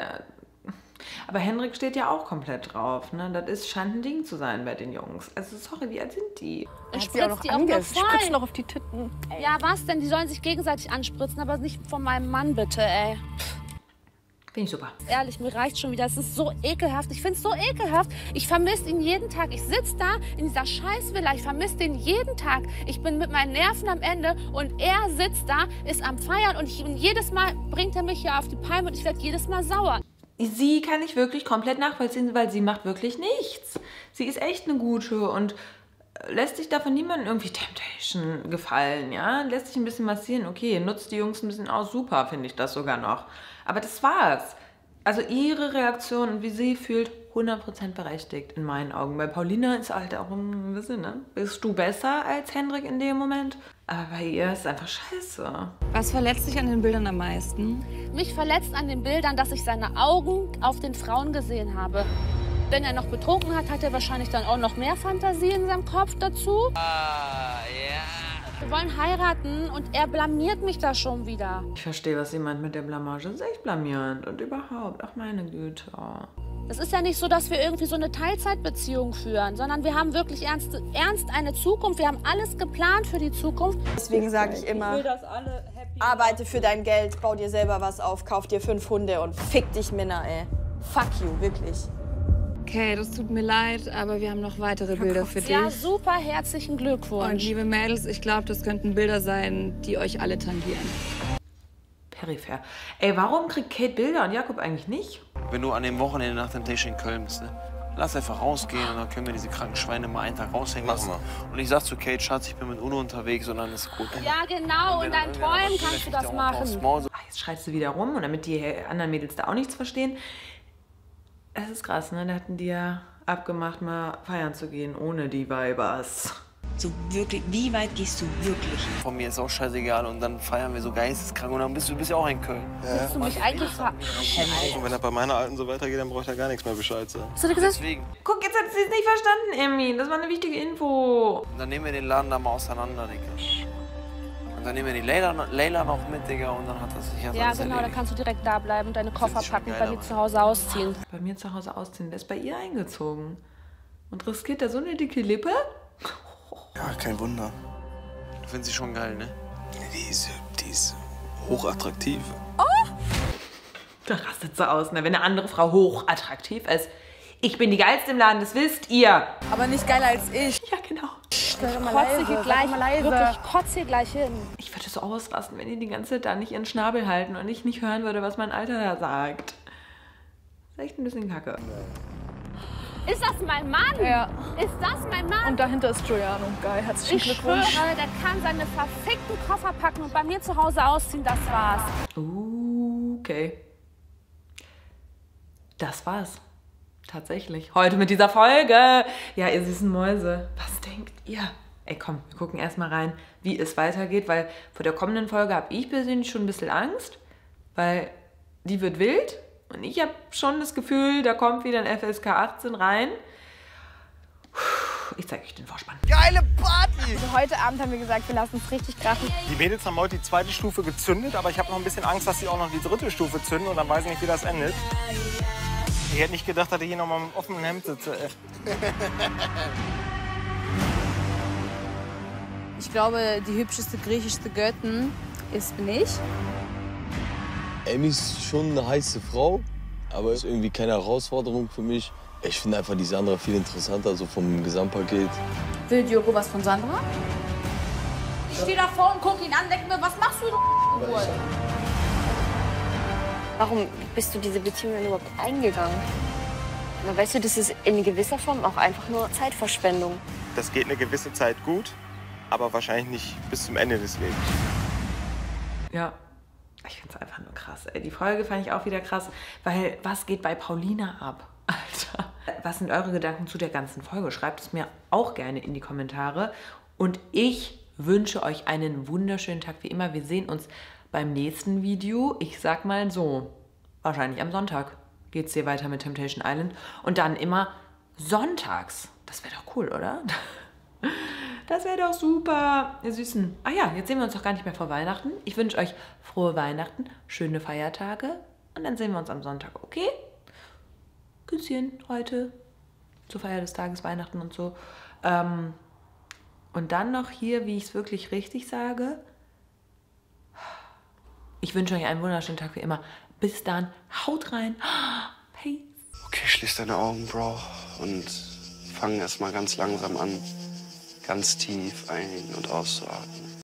aber Henrik steht ja auch komplett drauf, ne? Das scheint ein Ding zu sein bei den Jungs. Also sorry, wie alt sind die? Und spritzt die auch noch voll. Spritzt noch auf die Titten. Ja, was denn? Die sollen sich gegenseitig anspritzen, aber nicht von meinem Mann, bitte, ey. Finde ich super. Ehrlich, mir reicht schon wieder. Es ist so ekelhaft. Ich finde es so ekelhaft. Ich vermisse ihn jeden Tag. Ich sitze da in dieser Scheißvilla. Ich vermisse den jeden Tag. Ich bin mit meinen Nerven am Ende und er sitzt da, ist am Feiern und jedes Mal bringt er mich hier auf die Palme und ich werde jedes Mal sauer. Sie kann ich wirklich komplett nachvollziehen, weil sie macht wirklich nichts. Sie ist echt eine Gute und lässt sich davon niemandem irgendwie Temptation gefallen, ja? Lässt sich ein bisschen massieren, okay, nutzt die Jungs ein bisschen aus, super, finde ich das sogar noch. Aber das war's. Also ihre Reaktion und wie sie fühlt, 100% berechtigt in meinen Augen. Bei Paulina ist halt auch ein bisschen, ne? Bist du besser als Hendrik in dem Moment? Aber bei ihr ist es einfach scheiße. Was verletzt dich an den Bildern am meisten? Mich verletzt an den Bildern, dass ich seine Augen auf den Frauen gesehen habe. Wenn er noch betrunken hat, hat er wahrscheinlich dann auch noch mehr Fantasie in seinem Kopf dazu. Wir wollen heiraten und er blamiert mich da schon wieder. Ich verstehe, was sie meint mit der Blamage. Das ist echt blamierend. Und überhaupt, ach meine Güte. Es ist ja nicht so, dass wir irgendwie so eine Teilzeitbeziehung führen, sondern wir haben wirklich ernst eine Zukunft. Wir haben alles geplant für die Zukunft. Deswegen sage ich immer, arbeite für dein Geld, bau dir selber was auf, kauf dir 5 Hunde und fick dich Männer, ey. Fuck you, wirklich. Okay, das tut mir leid, aber wir haben noch weitere Bilder für dich. Ja, super, herzlichen Glückwunsch. Und liebe Mädels, ich glaube, das könnten Bilder sein, die euch alle tangieren. Peripher. Ey, warum kriegt Kate Bilder und Jakob eigentlich nicht? Wenn du an dem Wochenende nach Temptation in Köln bist, ne? Lass einfach rausgehen und dann können wir diese kranken Schweine mal einen Tag raushängen lassen. Und ich sag zu Kate, Schatz, ich bin mit Uno unterwegs und dann ist gut. Ja, genau, in deinen Träumen kannst du das machen. Jetzt schreist du wieder rum und damit die anderen Mädels da auch nichts verstehen. Es ist krass, ne? Da hatten die ja abgemacht, mal feiern zu gehen, ohne die Weibers. So wirklich, wie weit gehst du wirklich? Von mir ist auch scheißegal und dann feiern wir so geisteskrank und dann bist du ja auch in Köln. Willst du mich eigentlich verarschen? Und wenn er bei meiner Alten so weitergeht, dann braucht er gar nichts mehr Bescheid sagen. Hast du dir gesagt? Deswegen. Guck, jetzt hat sie es nicht verstanden, Emmy. Das war eine wichtige Info. Und dann nehmen wir den Laden da mal auseinander, Digga. Und dann nehmen wir die Leila noch mit, Digga, und dann hat das sich Ja, genau, dann kannst du direkt da bleiben und deine Koffer packen und bei mir zu Hause ausziehen. Bei mir zu Hause ausziehen, der ist bei ihr eingezogen. Und riskiert da so eine dicke Lippe? Ja, kein Wunder. Du findest sie schon geil, ne? Die ist hochattraktiv. Da rastet sie aus, ne? Wenn eine andere Frau hochattraktiv ist. Ich bin die Geilste im Laden, das wisst ihr. Aber nicht geiler als ich. Ja, genau. Ich kotze hier gleich, wirklich, kotze hier gleich hin. Ich würde so ausrasten, wenn die die ganze Zeit da nicht ihren Schnabel halten und ich nicht hören würde, was mein Alter da sagt. Das ist echt ein bisschen kacke. Ist das mein Mann? Ja. Ist das mein Mann? Und dahinter ist Giuliano. Geil, herzlichen Ich Glückwunsch. schwöre, der kann seine verfickten Koffer packen und bei mir zu Hause ausziehen, das war's. Okay. Das war's. Tatsächlich. Heute mit dieser Folge. Ja, ihr süßen Mäuse. Was denkt ihr? Ey, komm, wir gucken erstmal rein, wie es weitergeht, weil vor der kommenden Folge habe ich persönlich schon ein bisschen Angst, weil die wird wild und ich habe schon das Gefühl, da kommt wieder ein FSK 18 rein. Ich zeige euch den Vorspann. Geile Party! Also heute Abend haben wir gesagt, wir lassen es richtig krachen. Die Mädels haben heute die 2. Stufe gezündet, aber ich habe noch ein bisschen Angst, dass sie auch noch die 3. Stufe zünden und dann weiß ich nicht, wie das endet. Ich hätte nicht gedacht, dass ich hier noch mal mit offenem Hemd sitze. Ich glaube, die hübscheste griechische Göttin bin ich. Emmy ist schon eine heiße Frau, aber ist irgendwie keine Herausforderung für mich. Ich finde einfach die Sandra viel interessanter, so vom Gesamtpaket. Will Diogo was von Sandra? Ich stehe davor und gucke ihn an, denke mir, was machst du denn? Warum bist du diese Beziehung denn überhaupt eingegangen? Na, weißt du, das ist in gewisser Form auch einfach nur Zeitverschwendung. Das geht eine gewisse Zeit gut, aber wahrscheinlich nicht bis zum Ende des Lebens. Ja, ich finde es einfach nur krass. Die Folge fand ich auch wieder krass, weil was geht bei Paulina ab? Alter. Was sind eure Gedanken zu der ganzen Folge? Schreibt es mir auch gerne in die Kommentare. Und ich wünsche euch einen wunderschönen Tag wie immer. Wir sehen uns beim nächsten Video. Ich sag mal so, wahrscheinlich am Sonntag geht es hier weiter mit Temptation Island. Und dann immer sonntags. Das wäre doch cool, oder? Das wäre doch super. Ihr Süßen. Ah ja, jetzt sehen wir uns doch gar nicht mehr vor Weihnachten. Ich wünsche euch frohe Weihnachten, schöne Feiertage. Und dann sehen wir uns am Sonntag, okay? Küsschen heute zur Feier des Tages, Weihnachten und so. Und dann noch hier, wie ich es wirklich richtig sage. Ich wünsche euch einen wunderschönen Tag wie immer. Bis dann. Haut rein. Peace. Okay, schließ deine Augen, Bro. Und fang erst mal ganz langsam an, ganz tief ein- und auszuatmen.